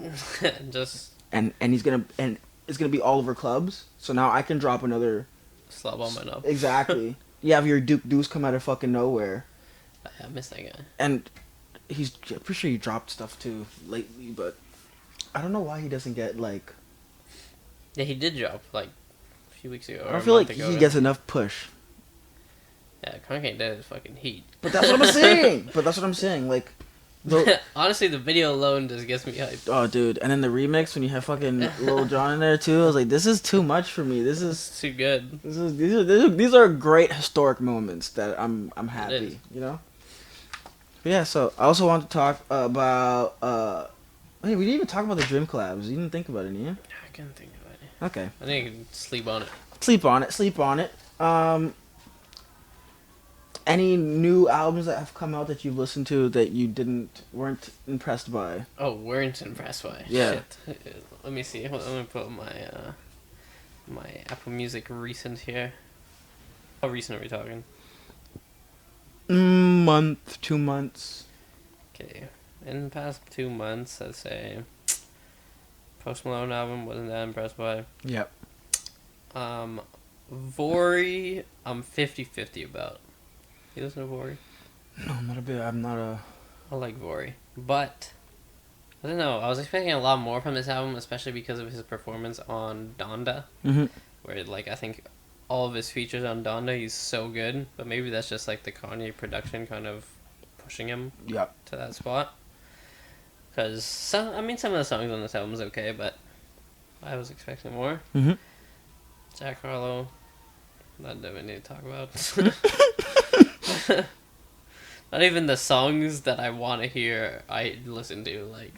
Just and it's gonna be all over clubs. So now I can drop another. slob on my knob. Exactly. You have your Duke Deuce come out of fucking nowhere, I miss that guy. and I'm pretty sure he dropped stuff too lately, but I don't know why he doesn't get like. Yeah, he did drop like a few weeks ago. I Or don't a feel like month ago, he right? gets enough push. Yeah, Kanye did his fucking heat. But that's what I'm saying. Like, Honestly, the video alone just gets me hyped. oh, dude, and then the remix when you have fucking Lil Jon in there too. I was like, this is too much for me. It's too good. These are great historic moments that I'm is. happy, you know. But yeah, so I also want to talk about. Hey, we didn't even talk about the Dream collabs. You didn't think about any, yeah? I can't think of it. Okay. I think I can sleep on it. Sleep on it. Any new albums that have come out that you've listened to that you weren't impressed by? Oh, weren't impressed by. Yeah. Shit. Let me see. Hold on, let me put my my Apple Music recent here. How recent are we talking? Month, 2 months. Okay. In the past 2 months, I'd say Post Malone album wasn't that impressed by. Yep. Vori, I'm 50-50 about. You listen to Vori? No, I'm not a. I like Vori, but I don't know. I was expecting a lot more from this album, especially because of his performance on Donda, where like I think all of his features on Donda, he's so good. But maybe that's just like the Kanye production kind of pushing him Yep. to that spot. Because some of the songs on this album is okay, but I was expecting more. Mhm. Jack Harlow, not that we need to talk about. Not even the songs that I want to hear, I listen to. Like,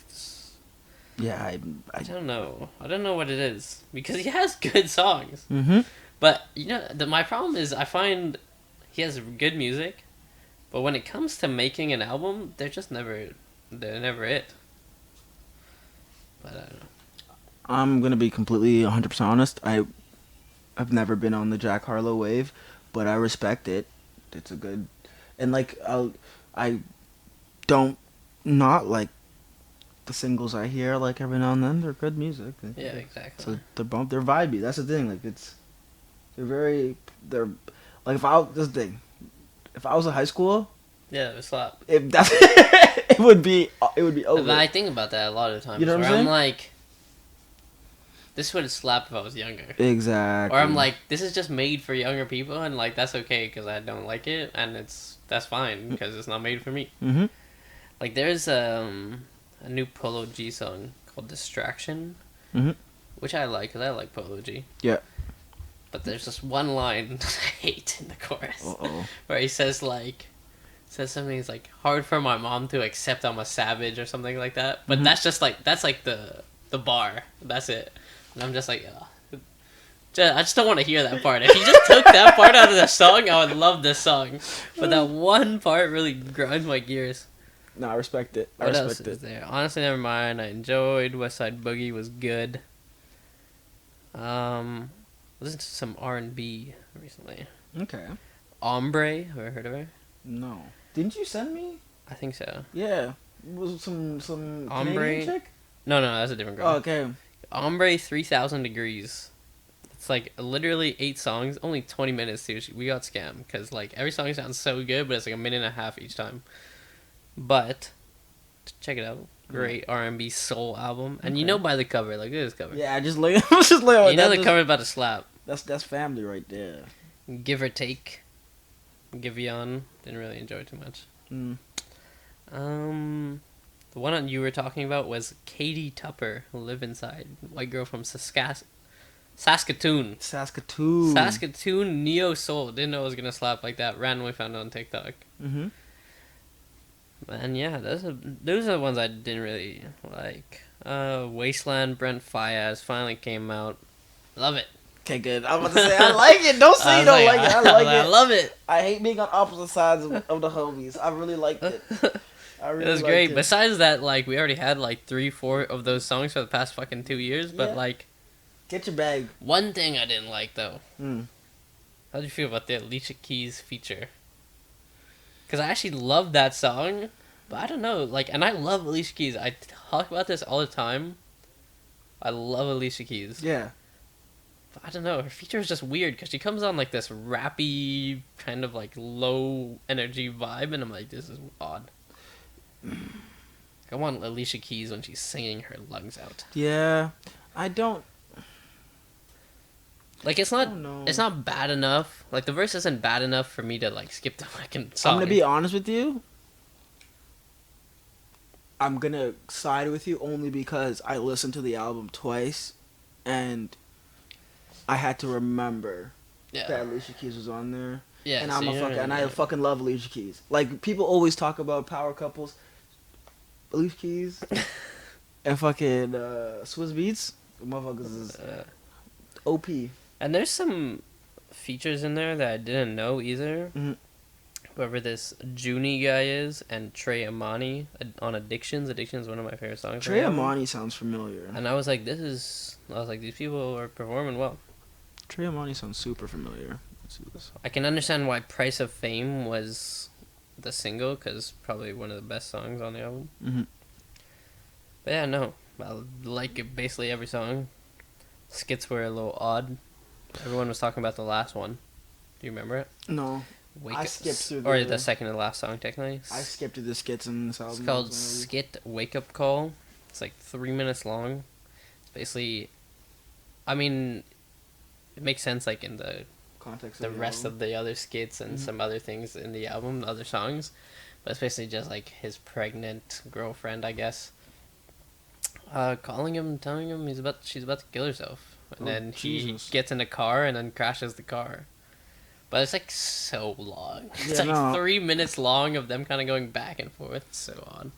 Yeah, I don't know. I don't know what it is because he has good songs. Mhm. But you know, my problem is I find he has good music, but when it comes to making an album, they're never it. But I don't know. I'm gonna be completely 100% honest. I've never been on the Jack Harlow wave, but I respect it. It's a good, and like I don't not like the singles I hear like every now and then. They're good music. Yeah, exactly. So they're vibey. That's the thing. Like they're like if I was in high school, Yeah, it was slap. if that's it would be over. But I think about that a lot of the times. You know what I'm where saying? I'm like, this would slap if I was younger. Exactly. Or I'm like, this is just made for younger people, and like that's okay because I don't like it, and that's fine because it's not made for me. Mhm. Like there's a new Polo G song called Distraction, Mhm. which I like because I like Polo G. Yeah. But there's just one line that I hate in the chorus Uh-oh. where he says something is like hard for my mom to accept I'm a savage or something like that. But that's just like the bar. That's it. And I'm just like, ugh. I just don't want to hear that part. If you just took that part out of the song, I would love this song. But that one part really grinds my gears. No, I respect it. What else is there? Honestly, never mind. I enjoyed West Side Boogie. Was good. Listened to some R&B recently. Okay. Ombre. Ever heard of her? No. Didn't you send me? I think so. Yeah. Was it some Ombre? Canadian chick? No, that's a different girl. Oh, okay. Ombre 3000 Degrees. It's like literally 8 songs, only 20 minutes too. We got scammed because like every song sounds so good, but it's like a minute and a half each time. But check it out. Great R&B soul album, and you know by the cover, like this cover. Yeah, I just like you know the cover about to slap. That's family right there. Give or take. Give on. Didn't really enjoy it too much. Mm. The one you were talking about was Katie Tupper, Live Inside, white girl from Saskatoon. Saskatoon neo soul. Didn't know it was gonna slap like that. Randomly found it on TikTok. Mhm. And yeah, those are the ones I didn't really like. Wasteland, Brent Faiyaz finally came out. Love it. Okay, good. I'm about to say I like it. Don't say you don't like it. I like it. I love it. I hate being on opposite sides of the homies. I really liked it. I really It was liked great. it. Besides that, like we already had like 3-4 of those songs for the past fucking 2 years, but Yeah. like Get your bag. One thing I didn't like though. Mm. How did you feel about the Alicia Keys feature? Because I actually love that song, but I don't know. Like, and I love Alicia Keys. I talk about this all the time. I love Alicia Keys. Yeah. But I don't know. Her feature is just weird because she comes on like this rappy kind of like low energy vibe, and I'm like, this is odd. I want Alicia Keys when she's singing her lungs out. Yeah. I don't. Like it's not bad enough. Like the verse isn't bad enough for me to like skip the fucking song. I'm gonna be honest with you. I'm gonna side with you only because I listened to the album twice, and I had to remember that Alicia Keys was on there. Yeah, and so I fucking love Alicia Keys. Like people always talk about power couples, Alicia Keys, and fucking Swiss Beats. The motherfuckers is OP. And there's some features in there that I didn't know either. Mm-hmm. Whoever this Junie guy is, and Trey Amani on Addictions. Addictions is one of my favorite songs. Trey Amani sounds familiar. And I was like, these people are performing well. Trey Amani sounds super familiar. Let's see this. I can understand why Price of Fame was the single, because probably one of the best songs on the album. Mm-hmm. But yeah, no. I like basically every song. Skits were a little odd. Everyone was talking about the last one. Do you remember it? No. I skipped through or the second to last song, technically. I skipped through the skits in this album. It's called Skit Wake Up Call. It's like 3 minutes long. It's basically, I mean, it makes sense like in the context the of rest album. of the other skits and some other things in the album, the other songs. But it's basically just like his pregnant girlfriend, I guess, calling him, telling him she's about to kill herself. And then he gets in a car and then crashes the car. But it's like so long. It's 3 minutes long of them kind of going back and forth. It's so odd.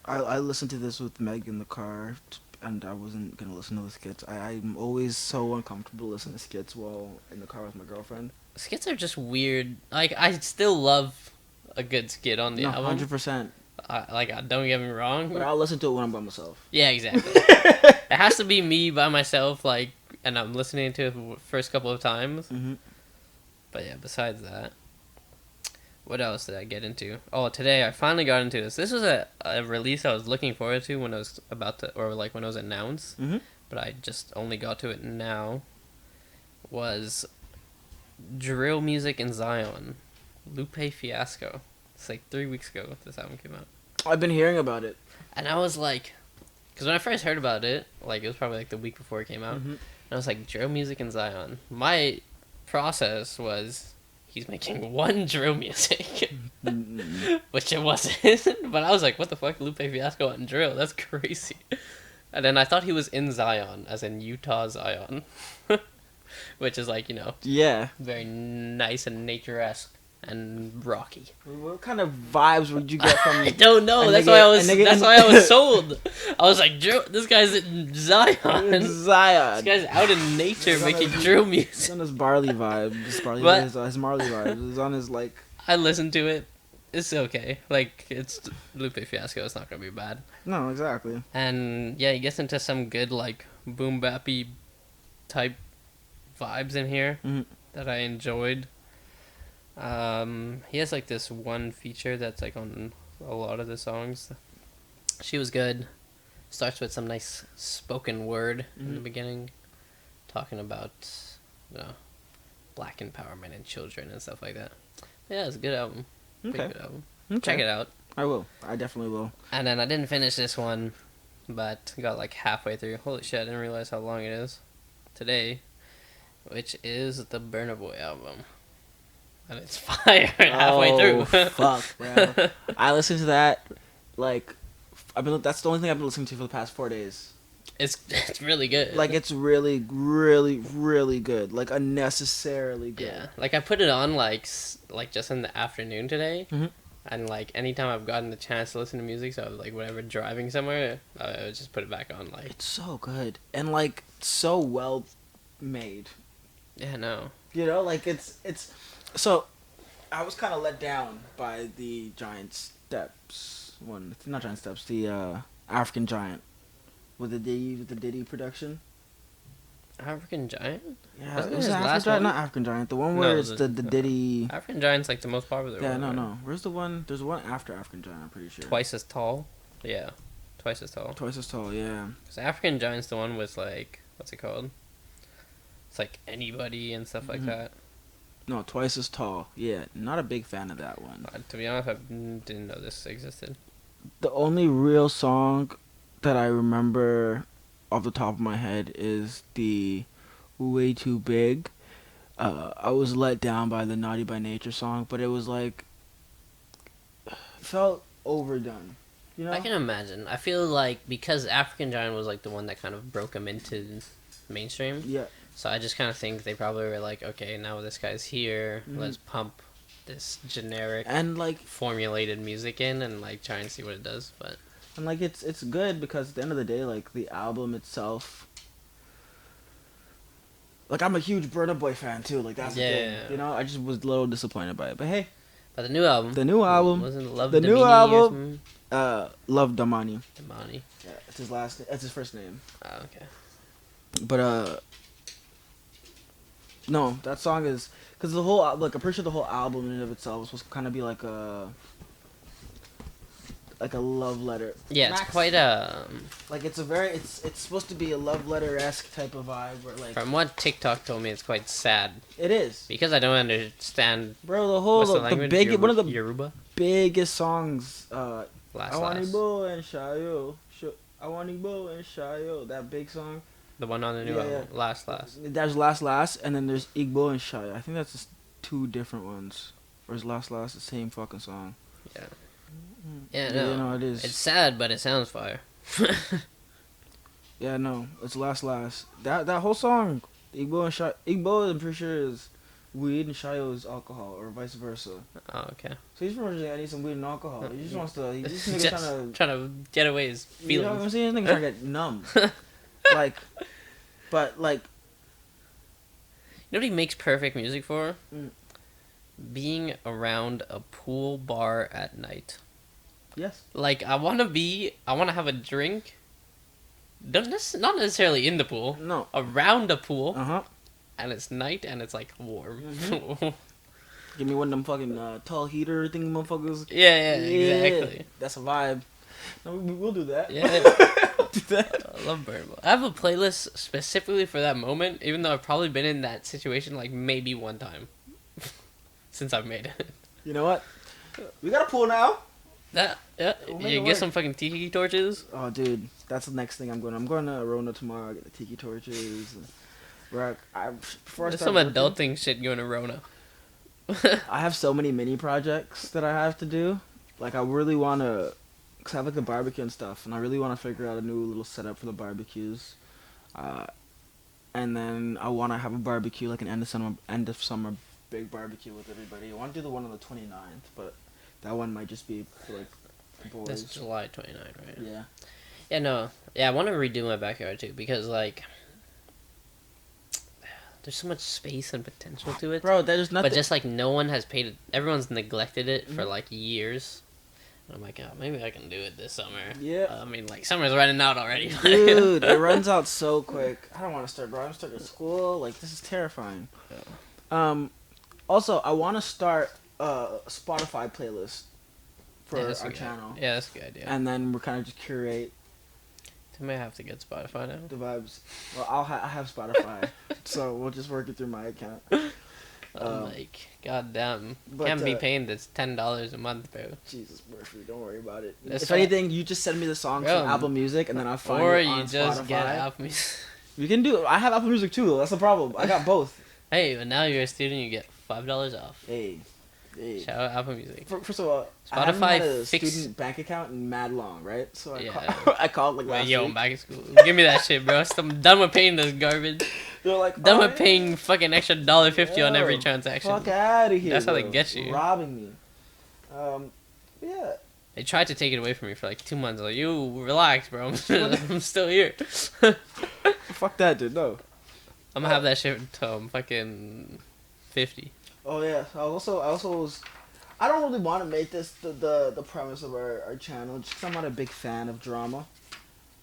I listened to this with Meg in the car, and I wasn't going to listen to the skits. I'm always so uncomfortable listening to skits while in the car with my girlfriend. Skits are just weird. Like, I still love a good skit on the album. 100%. Don't get me wrong. But I'll listen to it when I'm by myself. Yeah, exactly. It has to be me by myself, like, and I'm listening to it the first couple of times. Mm-hmm. But yeah, besides that, what else did I get into? Oh, today I finally got into this. This was a release I was looking forward to when it was about to, or like when it was announced. Mm-hmm. But I just only got to it now. Was Drill Music in Zion, Lupe Fiasco. It's like 3 weeks ago this album came out. I've been hearing about it. And I was like, because when I first heard about it, like it was probably like the week before it came out. Mm-hmm. And I was like, Drill Music in Zion. My process was, he's making one drill music. Which it wasn't. But I was like, what the fuck? Lupe Fiasco on drill? That's crazy. And then I thought he was in Zion, as in Utah Zion. Which is like, yeah, very nice and nature-esque and rocky. What kind of vibes would you get from? I don't know. That's why I was sold. I was like, this guy's in Zion. Zion. This guy's out in nature making drill music. It's on his Barley vibe. His Marley vibe. It's on his like. I listened to it. It's okay. Like, it's Lupe Fiasco. It's not gonna be bad. No, exactly. And yeah, he gets into some good like boom bappy type vibes in here that I enjoyed. He has like this one feature that's like on a lot of the songs. She was good. Starts with some nice spoken word in the beginning, talking about black empowerment and children and stuff like that. Yeah, it's a good album. Okay. Pretty good album. Okay. Check it out. I will. I definitely will. And then I didn't finish this one, but got like halfway through. Holy shit, I didn't realize how long it is. Today, which is the Burna Boy album. And it's fire halfway through. Fuck, bro. I listened to that, like, that's the only thing I've been listening to for the past 4 days. It's really good. Like, it's really, really, really good. Like, unnecessarily good. Yeah. Like, I put it on, like just in the afternoon today. Mm-hmm. And, like, anytime I've gotten the chance to listen to music, so I was, like, whatever, driving somewhere, I would just put it back on, like... It's so good. And, like, so well made. Yeah, no. Like, it's... So, I was kind of let down by the Giant Steps one. Not Giant Steps, the African Giant. With the Diddy production. African Giant? Yeah, Wasn't it was his African last Giant, one? not African Giant. The one where No, it's the Diddy. African Giant's like the most popular Yeah, one. no, right? no. Where's the one? There's one after African Giant. I'm pretty sure. Twice as tall. Yeah, twice as tall. Twice as tall. Yeah. Cause African Giant's the one with like what's it called? It's like anybody and stuff like that. No, Twice as Tall. Yeah, not a big fan of that one. To be honest, I didn't know this existed. The only real song that I remember off the top of my head is the Way Too Big. I was let down by the Naughty by Nature song, but it was like felt overdone. You know? I can imagine. I feel like because African Giant was like the one that kind of broke him into mainstream. Yeah. So I just kind of think they probably were like, okay, now this guy's here, let's pump this generic And like formulated music in and like try and see what it does. But it's good because at the end of the day, like the album itself. Like I'm a huge Burna Boy fan too. Like that's the thing. You know, I just was a little disappointed by it. But hey, but the new album. Wasn't it Love The new Damini album. Love Damani. Damani. Yeah, it's his last. It's his first name. Oh, okay. But no, that song is because the whole I'm pretty sure the whole album in and of itself was supposed to kind of be like a love letter. Yeah, it's quite like it's supposed to be a love letter-esque type of vibe where like from what TikTok told me, it's quite sad. It is because I don't understand. Bro, the big one of the Yoruba biggest songs. Last. I want Igbo and Shayo. I want Igbo and Shayo. That big song. The one on the new album. Last. There's Last, and then there's Igbo and Shayo. I think that's just two different ones. Or is Last the same fucking song? Yeah. Yeah, no. You know, it is. It's sad, but it sounds fire. Yeah, no. It's Last. That whole song, Igbo and Shayo. Igbo, I'm pretty sure, is weed and Shayo is alcohol, or vice versa. Oh, okay. So he's probably like, I need some weed and alcohol. He just wants to. This nigga trying to get away his feelings. You know what I'm saying? This nigga trying to get numb. But like. You know what he makes perfect music for? Mm. Being around a pool bar at night. Yes. Like, I want to have a drink. Not necessarily in the pool. No. Around a pool. Uh-huh. And it's night and it's, like, warm. Mm-hmm. Give me one of them fucking tall heater thing motherfuckers. Yeah, exactly. That's a vibe. No, we'll do that. Yeah. Do that. I love Burn Boy. I have a playlist specifically for that moment, even though I've probably been in that situation, like, maybe one time. Since I've made it. You know what? We got a pool now. You get some fucking tiki torches. Oh, dude, that's the next thing I'm going to Rona tomorrow. Get the tiki torches. There's some adulting shit going to Rona. I have so many mini projects that I have to do. Like, I really want to, cause I have like a barbecue and stuff, and I really want to figure out a new little setup for the barbecues. And then I want to have a barbecue, like an end of summer big barbecue with everybody. I want to do the one on the 29th, but that one might just be for like boys. That's July 29th, right? Yeah. Yeah, no. Yeah, I want to redo my backyard too because like there's so much space and potential to it. Bro, there's nothing. But just like no one has paid it. Everyone's neglected it for like years. And I'm like, oh, maybe I can do it this summer. Yeah. I mean, like summer's running out already. Dude, it runs out so quick. I don't want to start, bro. I'm starting school. Like, this is terrifying. Yeah. Also, I want to start a Spotify playlist for our channel. Yeah, that's a good idea. And then we're kind of just curate I may have to get Spotify now. the vibes. Well, I have Spotify, so we'll just work it through my account. Like, goddamn, but, can't be paying this $10 a month, bro. Jesus, Murphy, don't worry about it. That's if anything, you just send me the songs from Apple Music, and then I'll find or it on you just Spotify. get Apple Music. We can do it. I have Apple Music too. That's the problem. I got both. Hey, but now you're a student, you get $5 off. Hey. Shout out Apple Music. First of all, Spotify I haven't had a student bank account in mad long, right? So I called like last yo, week. I'm back in school. Give me that shit, bro. I'm done with paying this garbage. They're like, done with paying fucking extra $1.50 on every transaction. Fuck out of here. That's how they get you. Robbing me. Yeah. They tried to take it away from me for like 2 months. Like, you relax, bro. I'm still here. Fuck that, dude. No. I'm gonna have that shit until I'm fucking 50. Oh yeah. I also was. I don't really want to make this the premise of our channel, just 'cause I'm not a big fan of drama.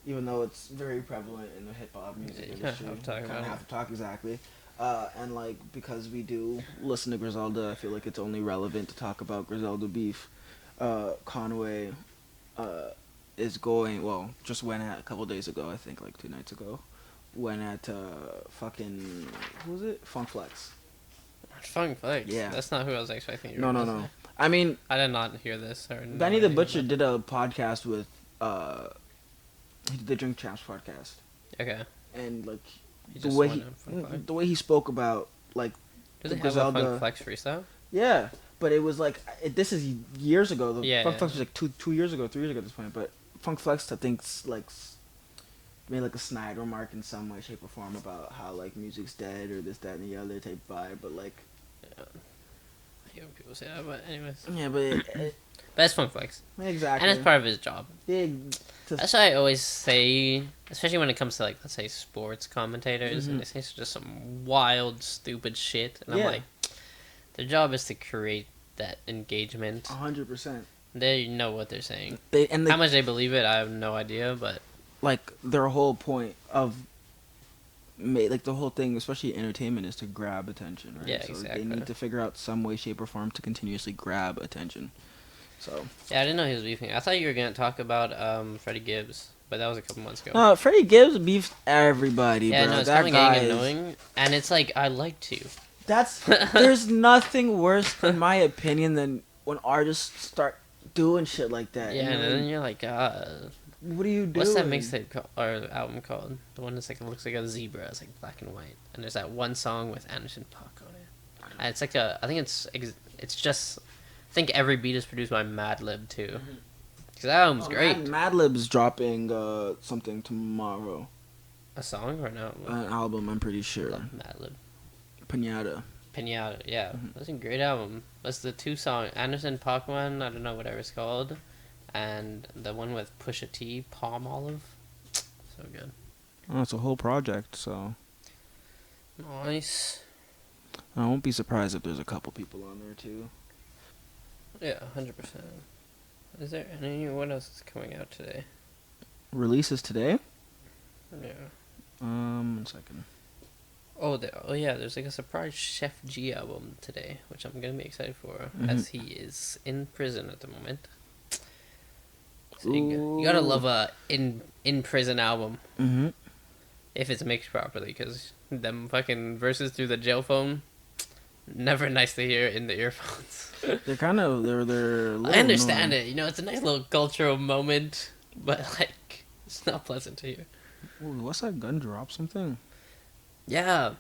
even though it's very prevalent in the hip hop music industry. Have to talk Kind about of it. have to talk exactly. And like because we do listen to Griselda, I feel like it's only relevant to talk about Griselda beef. Conway is going. Well, just went at a couple days ago. I think like 2 nights ago. Went at fucking who was it? Funk Flex. Funk Flex. Yeah. That's not who I was expecting you No, were no, gonna no. say. I mean, I did not hear this. Or know Benny the anything Butcher about did a podcast with he did the Drink Champs podcast, it. Okay. and like He the just way won he a Funk Flex. the way he spoke about like Does the it have a Griselda- Funk Flex freestyle? yeah, but it was like this is years ago. The Yeah, Funk yeah. Flex was like 2 years ago, 3 years ago at this point. But Funk Flex, I think, made like a snide remark in some way, shape, or form about how like music's dead or this, that, and the other type vibe. But like, Yeah. I hate when people say that, but anyways. yeah, but But it's Funk Flex. exactly. And it's part of his job. Yeah, That's why I always say, especially when it comes to like, let's say sports commentators, Mhm. and they say just some wild, stupid shit, and Yeah. I'm like, their job is to create that engagement. 100%. They know what they're saying. And How much they believe it, I have no idea, but like their whole point of like the whole thing, especially entertainment, is to grab attention, right? Yeah, so exactly. they need to figure out some way, shape, or form to continuously grab attention. So yeah, I didn't know he was beefing. I thought you were gonna talk about Freddie Gibbs, but that was a couple months ago. Freddie Gibbs beefed everybody, Yeah, bro. no, it's That kind of guy getting is, annoying, and it's like I like to. that's there's nothing worse, in my opinion, than when artists start doing shit like that. Yeah, you know, and then you're like, what are you doing? what's that mixtape or album called? The one that's like looks like a zebra. It's like black and white, and there's that one song with Anderson .Paak on it. And it's like I think it's just. I think every beat is produced by Madlib too. Because that album's great. Madlib's dropping something tomorrow. A song or no? An album, I'm pretty I sure. love Madlib. Pinata. Pinata, yeah, Mhm. that's a great album. That's the 2 song Anderson .Paak one. I don't know whatever it's called, and the one with Pusha T, Palm Olive. So good. Oh, it's a whole project, so Nice. I won't be surprised if there's a couple people on there too. Yeah, 100%. Is there any? What else is coming out today? Releases today? Yeah. 1 second. Oh, yeah. There's like a surprise Chef G album today, which I'm gonna be excited for, Mhm. as he is in prison at the moment. So you gotta love a in prison album Mm-hmm. if it's mixed properly, because them fucking verses through the jail phone, never nice to hear in the earphones. They're kind of they're. I understand it, it's a nice little cultural moment, but like it's not pleasant to hear. Ooh, what's that gun drop something? Yeah,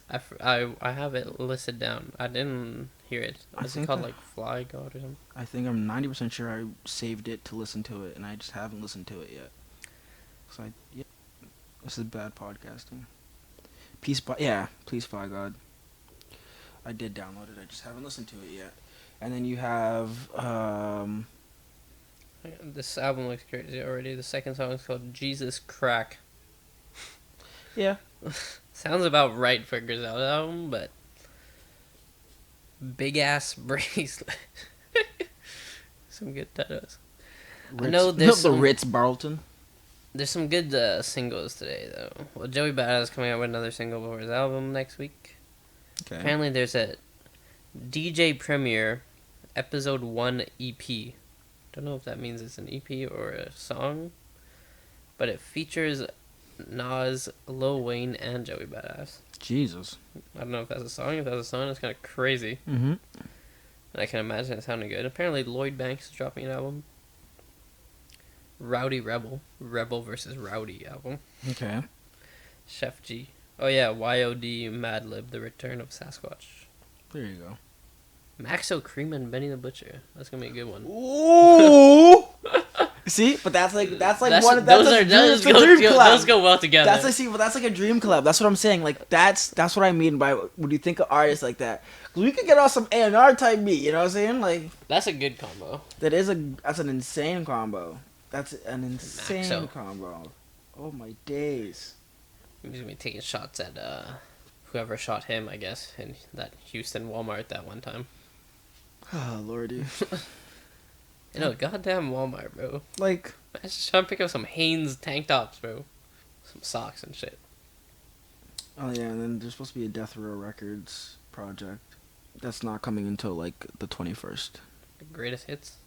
I have it listed down. I didn't hear it. I What's it think called, I- like Fly God or something? I think I'm 90% sure I saved it to listen to it, and I just haven't listened to it yet. So this is bad podcasting. Please by God. I did download it. I just haven't listened to it yet. And then you have This album looks crazy already. The second song is called Jesus Crack. yeah. Sounds about right for a Griselda album, but big ass bracelet. Some good tattoos. I know there's the some- Ritz Barlton. There's some good singles today, though. Well, Joey Badass is coming out with another single before his album next week. Okay. Apparently, there's a DJ premiere, episode 1 EP. Don't know if that means it's an EP or a song, but it features Nas, Lil Wayne, and Joey Badass. Jesus. I don't know if that's a song. If that's a song, it's kind of crazy. Mm-hmm. And I can imagine it sounding good. Apparently, Lloyd Banks is dropping an album. Rowdy Rebel. Rebel versus Rowdy album. Okay. Chef G. Oh yeah, YOD Madlib, The Return of Sasquatch. There you go. Maxo Cream and Benny the Butcher. That's gonna be a good one. Ooh. See, but that's like one. Those go well together. That's like a dream collab. That's what I'm saying. Like that's what I mean by when you think of artists like that. 'Cause we could get off some A&R type beat. You know what I'm saying? Like That's a good combo. that's an insane combo. That's an insane Maxo. combo. Oh my days. He's gonna be taking shots at whoever shot him, I guess, in that Houston Walmart that one time. Oh lordy. You know, goddamn Walmart, bro. Like, I was just trying to pick up some Hanes tank tops, bro. Some socks and shit. oh yeah, and then there's supposed to be a Death Row Records project. That's not coming until like the 21st. The greatest hits.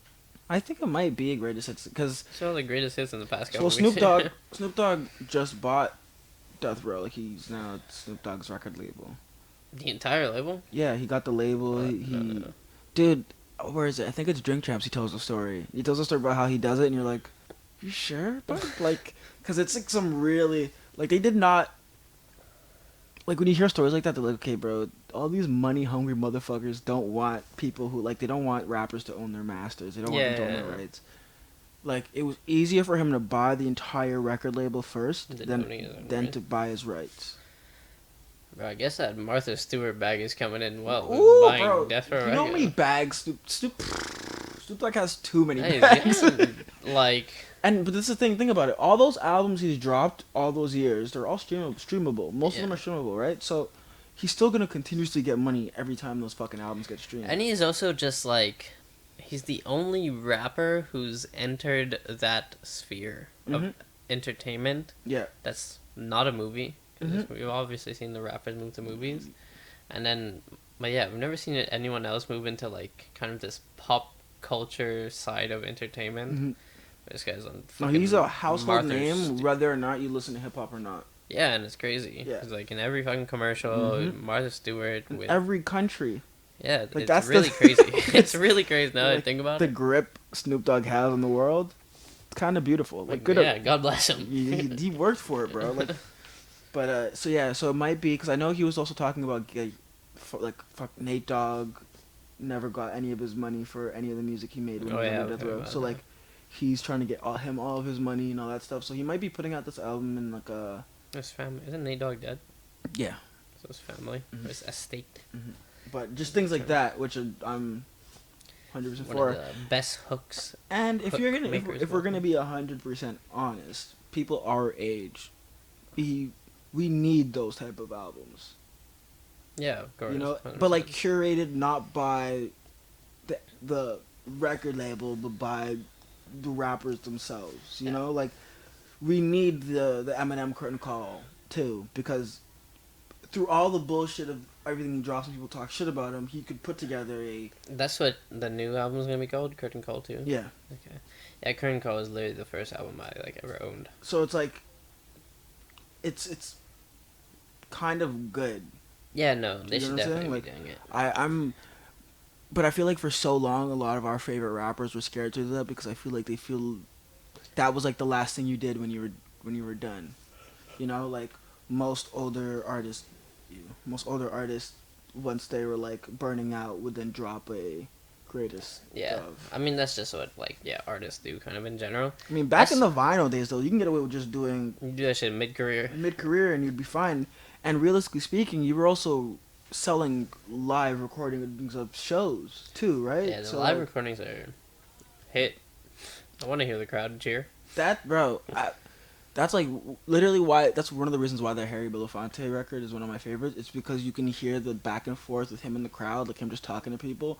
I think it might be a greatest hits because It's one of the greatest hits in the past couple well, weeks. Snoop Dogg just bought Death Row. Like he's now at Snoop Dogg's record label. The entire label? Yeah, he got the label. No. Dude, where is it? I think it's Drink Champs. He tells the story. He tells the story about how he does it, and you're like, you sure? But like, because it's like some really like they did not. Like when you hear stories like that, they're like, okay, bro, all these money hungry motherfuckers don't want people who like they don't want rappers to own their masters. They don't want them to own their rights. Like it was easier for him to buy the entire record label first than to buy his rights. Bro, I guess that Martha Stewart bag is coming in well. Ooh, Buying bro, Death Row you know how many bags Snoop Dogg has too many bags. Like, but this is the thing about it. All those albums he's dropped all those years, they're all streamable. Most of them are streamable, right? So he's still gonna continuously get money every time those fucking albums get streamed. and he's also just like, he's the only rapper who's entered that sphere of entertainment. Yeah. That's not a movie. We've obviously seen the rappers move to movies, and then, but yeah, we've never seen anyone else move into like kind of this pop culture side of entertainment. This guy's on. No, he's a household name, whether or not you listen to hip hop or not. Yeah, and it's crazy. Yeah, it's like in every fucking commercial, Martha Stewart with every country. Yeah, like it's really crazy. It's really crazy now that I think about it. The grip Snoop Dogg has in the world, it's kind of beautiful. Like good. Yeah, God bless him. He worked for it, bro. Like. But so it might be because I know he was also talking about fuck Nate Dogg never got any of his money for any of the music he made when he was on Death Row. So like he's trying to get all of his money and all that stuff. So he might be putting out this album in like a. His family isn't Nate Dogg dead? Yeah. So his family, his estate. But just things like that, which I'm 100% for. One of the best hooks. And if we're gonna be 100% honest, people our age, we need those type of albums. Yeah, of course. 100%. But like curated not by the record label, but by the rappers themselves. You know, like we need the Eminem curtain call too, because through all the bullshit of everything he drops and people talk shit about him, he could put together a. That's what the new album's gonna be called, Curtain Call 2? Yeah. Okay. Yeah, Curtain Call is literally the first album I ever owned. So it's like. It's kind of good. Yeah, no, they should definitely be doing it. But I feel like for so long, a lot of our favorite rappers were scared to do that because I feel like they feel that was like the last thing you did when you were done. You know, like most older artists, once they were like burning out, would then drop a greatest. Yeah, I mean that's just what artists do kind of in general. I mean back in the vinyl days though, you can get away with just doing. You do that shit mid-career, and you'd be fine. And realistically speaking, you were also selling live recordings of shows too, right? Yeah, the live recordings are hit. I want to hear the crowd cheer. That's like literally why. That's one of the reasons why the Harry Belafonte record is one of my favorites. It's because you can hear the back and forth with him in the crowd, like him just talking to people.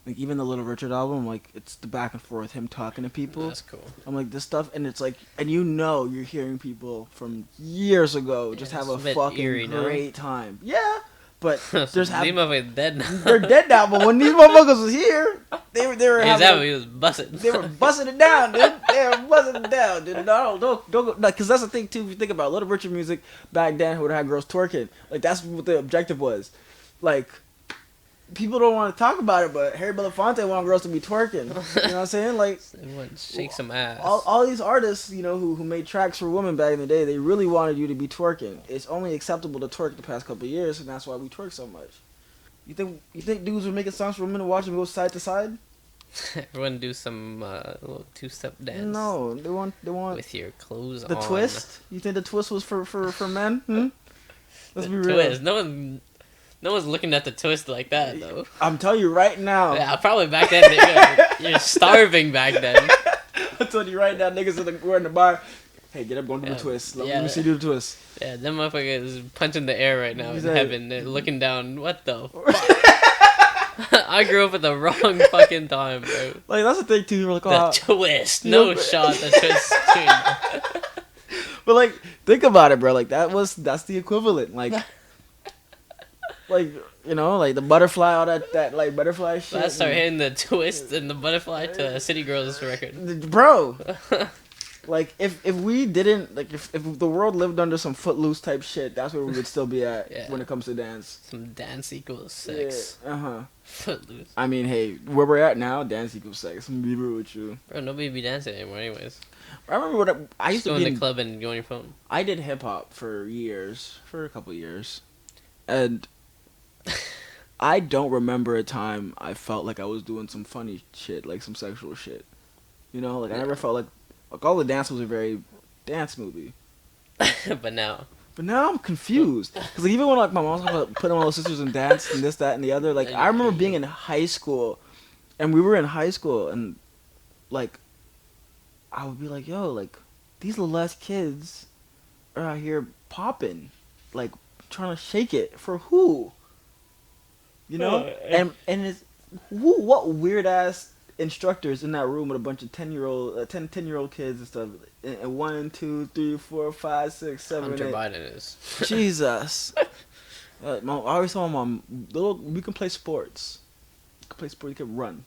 Like even the Little Richard album, like it's the back and forth, him talking to people. That's cool. I'm like this stuff, and it's like, and you're hearing people from years ago just have a fucking great time. Yeah, but these motherfuckers dead now. They're dead now, but when these motherfuckers was here, they were having. He was busting. They were busting it down, dude. They were busting it down, dude. No, don't go, because that's the thing too. If you think about Little Richard music back then, would have had girls twerking. Like that's what the objective was, like. People don't want to talk about it, but Harry Belafonte want girls to be twerking. You know what I'm saying? Like, everyone shake some ass. All these artists, you know, who made tracks for women back in the day, they really wanted you to be twerking. It's only acceptable to twerk the past couple of years, and that's why we twerk so much. You think dudes were making songs for women to watch them go side to side? Everyone do some little two-step dance. No, they want with your clothes on. The twist? You think the twist was for men? Let's be real. Twist. No one's looking at the twist like that, though. I'm telling you right now. Yeah, probably back then. You're starving back then. I'm telling you right now, niggas were in the bar. Hey, get up, go do the twist. Let me see you do the twist. Yeah, them motherfuckers punching the air right now in heaven. They're looking down. What the fuck? I grew up at the wrong fucking time, bro. Like that's the thing too. You're like, The oh, twist, no shot. The twist. but like, think about it, bro. Like that's the equivalent. Like, like you know, like the butterfly, all that like butterfly shit. Let's start hitting the twist and the butterfly to City Girls record, bro. Like if we didn't like if the world lived under some Footloose type shit, that's where we would still be at when it comes to dance. Some dance equals sex. Yeah, Footloose. I mean, hey, where we're at now, dance equals sex. I'm gonna be real with you. Bro, nobody be dancing anymore, anyways. I remember what I used Just to go be in the club and go on your phone. I did hip hop for a couple years, and I don't remember a time I felt like I was doing some funny shit, like some sexual shit. You know, like I never felt like all the dance was a very dance movie. But now I'm confused because like, even when like my mom's like putting all the sisters in dance and this, that, and the other. Like I remember being in high school, and we were in high school, and like I would be like, yo, like these little ass kids are out here popping, like trying to shake it for who? You know, and it's what weird ass instructors in that room with a bunch of 10-year-old kids and stuff, and 1, 2, 3, 4, 5, 6, 7, Hunter 8. Biden is. Jesus. I always tell my mom, we can play sports. You can play sports. You can run.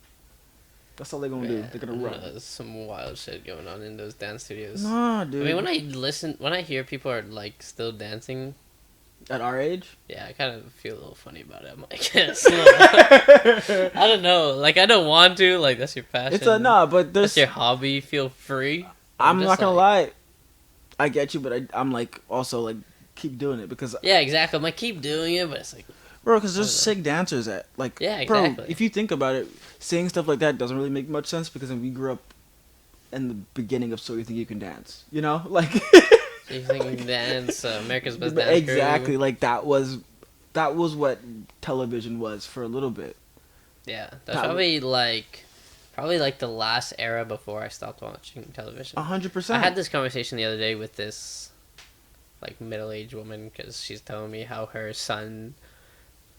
That's all they're gonna do. They're gonna run. There's some wild shit going on in those dance studios. Nah, dude. I mean, when I hear people are like still dancing at our age, yeah, I kind of feel a little funny about it. I'm like, I don't know. Like, I don't want to. Like, that's your passion. It's but that's your hobby. Feel free. I'm not gonna lie. I get you, but I'm like also like keep doing it because yeah, exactly. I'm like keep doing it, but it's like. Bro, because there's sick dancers at like yeah, exactly. Bro, if you think about it, saying stuff like that doesn't really make much sense because we grew up in the beginning of So You Think You Can Dance, you know, like So You Think You Can Dance, America's Best Dance exactly, Crew. like that was what television was for a little bit. Yeah, that's probably like the last era before I stopped watching television. 100%. I had this conversation the other day with this like middle-aged woman because she's telling me how her son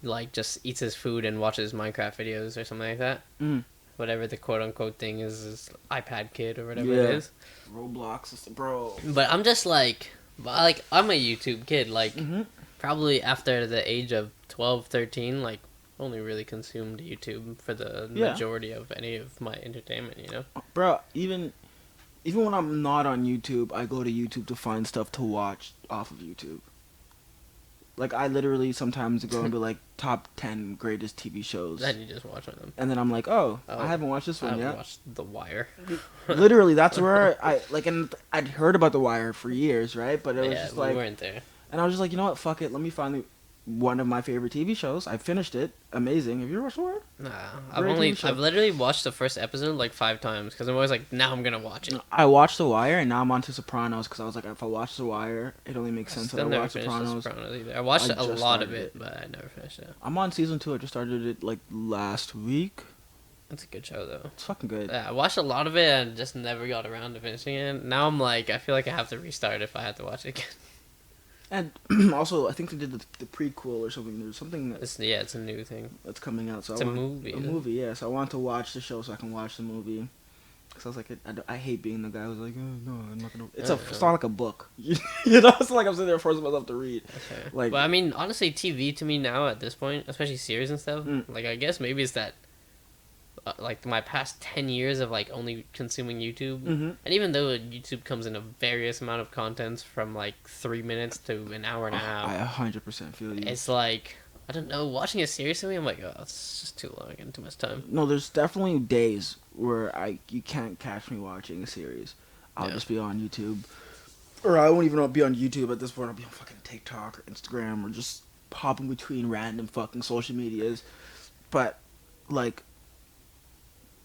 like just eats his food and watches Minecraft videos or something like that. Whatever the quote-unquote thing is iPad kid or whatever it is. Roblox, bro. But I'm just like I'm a YouTube kid. Like probably after the age of 12, 13, like only really consumed YouTube for the majority of any of my entertainment. You know, bro. Even when I'm not on YouTube, I go to YouTube to find stuff to watch off of YouTube. Like, I literally sometimes go and be like, top 10 greatest TV shows. Then you just watch one of them. And then I'm like, oh, I haven't watched this one I yet. haven't watched The Wire. Literally, that's where and I'd heard about The Wire for years, right? But it was just like... we weren't there. And I was just like, you know what, fuck it, let me find one of my favorite TV shows. I finished it. Amazing. Have you ever watched The Wire? Nah, I've literally watched the first episode like 5 times because I'm always like, now I'm gonna watch it. I watched The Wire and now I'm on to Sopranos because I was like, if I watch The Wire, it only makes sense that I watch Sopranos. Either. I watched a lot of it, but I never finished it. I'm on season 2. I just started it like last week. It's a good show though. It's fucking good. Yeah, I watched a lot of it and just never got around to finishing it. Now I'm like, I feel like I have to restart if I had to watch it again. And also, I think they did the prequel or something. There's something It's a new thing. That's coming out. So it's a movie. A movie, yeah. So I want to watch the show so I can watch the movie. Because I was like, I hate being the guy who's like, oh, no, I'm not gonna. It's not like a book. You know, it's like I'm sitting there forcing myself to read. Okay. Like, but I mean, honestly, TV to me now at this point, especially series and stuff, like I guess maybe it's that. Like my past 10 years of like only consuming YouTube, and even though YouTube comes in a various amount of contents from like 3 minutes to an hour and a half, I 100% feel you. It's like I don't know, watching it seriously, I'm like, oh, it's just too long and too much time. No, there's definitely days where you can't catch me watching a series. I'll just be on YouTube, or I won't even be on YouTube at this point. I'll be on fucking TikTok or Instagram or just popping between random fucking social medias, but like.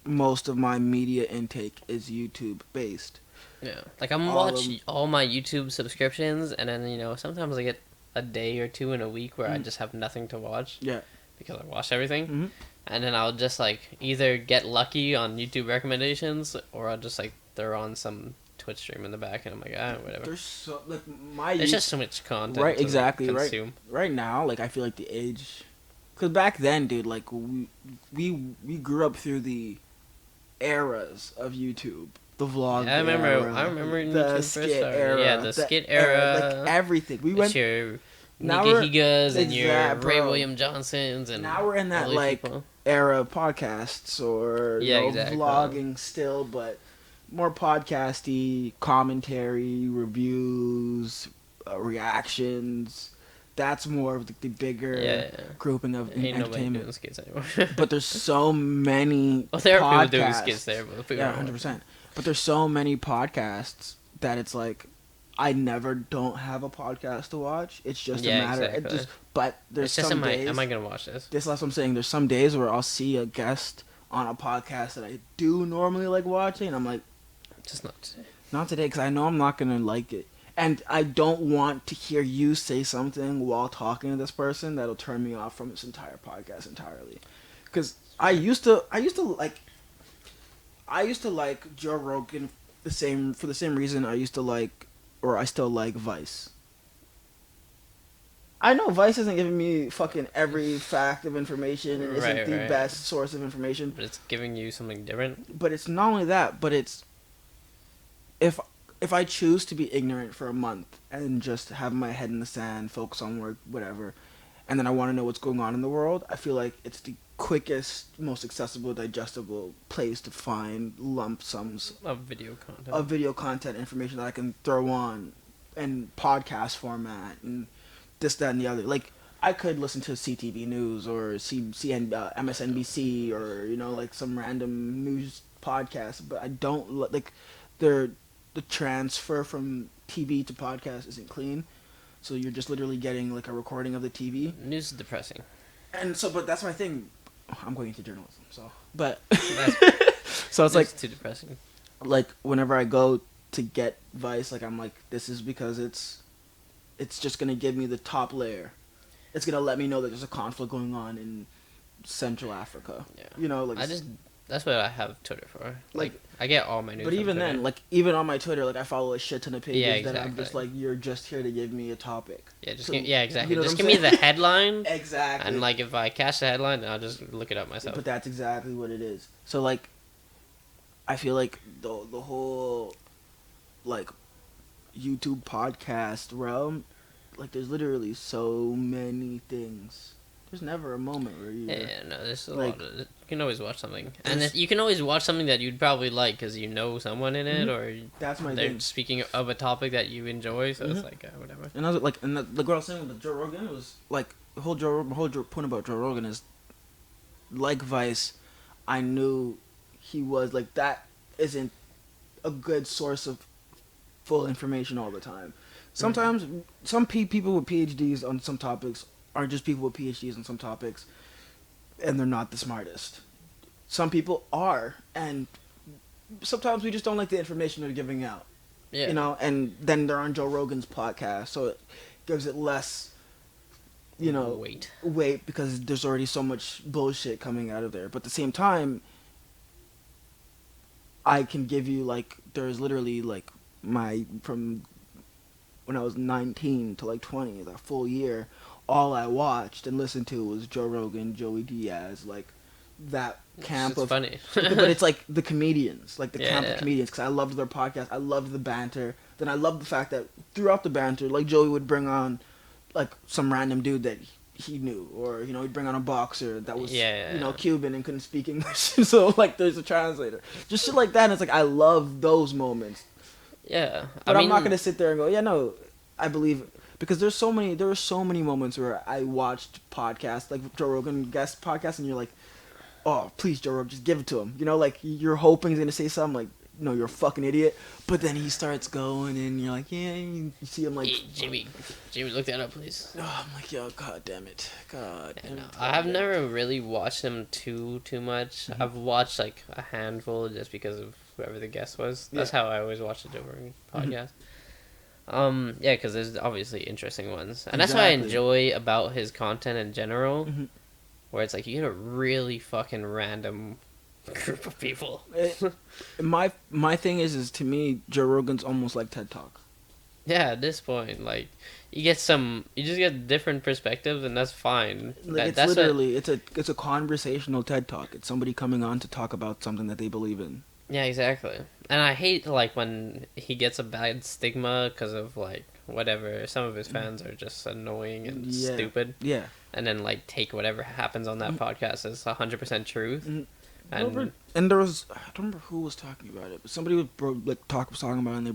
Most of my media intake is YouTube based. Yeah, like I'm watching all my YouTube subscriptions, and then sometimes I get a day or two in a week where I just have nothing to watch. Yeah, because I watch everything, and then I'll just like either get lucky on YouTube recommendations, or I'll just like throw on some Twitch stream in the back, and I'm like, whatever. There's just so much content. Right, exactly. Consume. Right now, like I feel like the age Because back then, dude, like we grew up through the eras of YouTube. The vlog Yeah, era, I remember when the YouTube first skit started. era, Yeah, the skit era. like everything. We With went your now Nika we're Higas and your Ray bro. William Johnsons and Now we're in all that these like people. era of podcasts or Yeah, exactly. vlogging still, but more podcasty commentary, reviews, reactions. That's more of the bigger grouping of Ain't nobody entertainment. doing skits anymore. But there's so many. Well, there are podcasts. people doing skits there, but Yeah, 100%. But there's so many podcasts that it's like I never don't have a podcast to watch. It's just a matter. Exactly. But there's it's just some days. am I gonna watch this? This is what I'm saying. There's some days where I'll see a guest on a podcast that I do normally like watching, and I'm like, just not today. Not today, because I know I'm not gonna like it, and I don't want to hear you say something while talking to this person that'll turn me off from this entire podcast entirely. Because I used to like Joe Rogan for the same reason I used to like, or I still like Vice. I know Vice isn't giving me fucking every fact of information and isn't the best source of information. But it's giving you something different. But it's not only that, but it's if I choose to be ignorant for a month and just have my head in the sand, focus on work, whatever, and then I want to know what's going on in the world, I feel like it's the quickest, most accessible, digestible place to find lump sums of video content information that I can throw on in podcast format and this, that, and the other. Like, I could listen to CTV News or MSNBC or, like some random news podcast, but I don't, like, the transfer from TV to podcast isn't clean. So you're just literally getting, like, a recording of the TV. News is depressing. And so, but that's my thing. I'm going into journalism, so. But. So it's like. Too depressing. Like, whenever I go to get Vice, like, I'm like, this is because it's just going to give me the top layer. It's going to let me know that there's a conflict going on in Central Africa. Yeah. Like. That's what I have Twitter for. Like, I get all my news. But even Twitter. then, like, even on my Twitter, like, I follow a shit ton of pages exactly. that I'm just like, you're just here to give me a topic. Yeah, exactly. You know just give me the headline. Exactly. And, like, if I catch the headline, then I'll just look it up myself. But that's exactly what it is. So, like, I feel like the whole, like, YouTube podcast realm, like, there's literally so many things. There's never a moment where you. Yeah, no, there's a lot of. You can always watch something, and you can always watch something that you'd probably like because you know someone in it, or that's my they're thing. Speaking of a topic that you enjoy, so it's like whatever. And I was like, and the girl saying with Joe Rogan was like the whole point about Joe Rogan is like Vice. I knew he was like that isn't a good source of full information all the time. Sometimes some people with PhDs on some topics are just people with PhDs on some topics, and they're not the smartest. Some people are, and sometimes we just don't like the information they're giving out. Yeah. And then they're on Joe Rogan's podcast, so it gives it less, weight because there's already so much bullshit coming out of there. But at the same time, I can give you, like, there's literally, like, from when I was 19 to, like, 20, that full year, all I watched and listened to was Joe Rogan, Joey Diaz, like, that camp it's of... funny. But it's, like, the comedians, like, the camp of comedians, because I loved their podcast, I loved the banter, then I loved the fact that throughout the banter, like, Joey would bring on, like, some random dude that he knew, or, he'd bring on a boxer that was, Cuban and couldn't speak English, so, like, there's a translator. Just shit like that, and it's like, I love those moments. Yeah. But I'm not going to sit there and go, I believe... Because there were so many moments where I watched podcasts, like Joe Rogan guest podcasts, and you're like, oh, please, Joe Rogan, just give it to him. Like, you're hoping he's going to say something like, no, you're a fucking idiot. But then he starts going, and you're like, yeah, you see him like... Hey, Jimmy, look that up, please. Oh, I'm like, yo, god damn it. I have never really watched him too much. Mm-hmm. I've watched, like, a handful just because of whoever the guest was. That's how I always watch the Joe Rogan podcast. Yeah, because there's obviously interesting ones. And that's what I enjoy about his content in general, where it's like you get a really fucking random group of people. My thing is to me, Joe Rogan's almost like TED Talk. Yeah, at this point, like, you just get different perspectives, and that's fine. Like it's literally it's a conversational TED talk. It's somebody coming on to talk about something that they believe in. Yeah, exactly. And I hate, like, when he gets a bad stigma because of, like, whatever. Some of his fans are just annoying and stupid. Yeah. And then, like, take whatever happens on that podcast as 100% truth. And there was, I don't remember who was talking about it, but somebody was talking about it, and they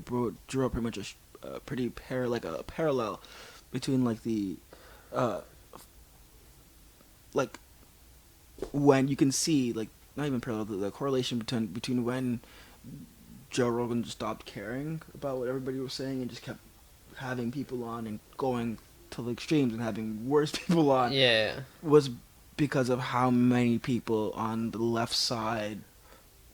drew up pretty much a pretty a parallel between like the like when you can see like not even parallel the correlation between when Joe Rogan just stopped caring about what everybody was saying and just kept having people on and going to the extremes and having worse people on. Yeah. Was because of how many people on the left side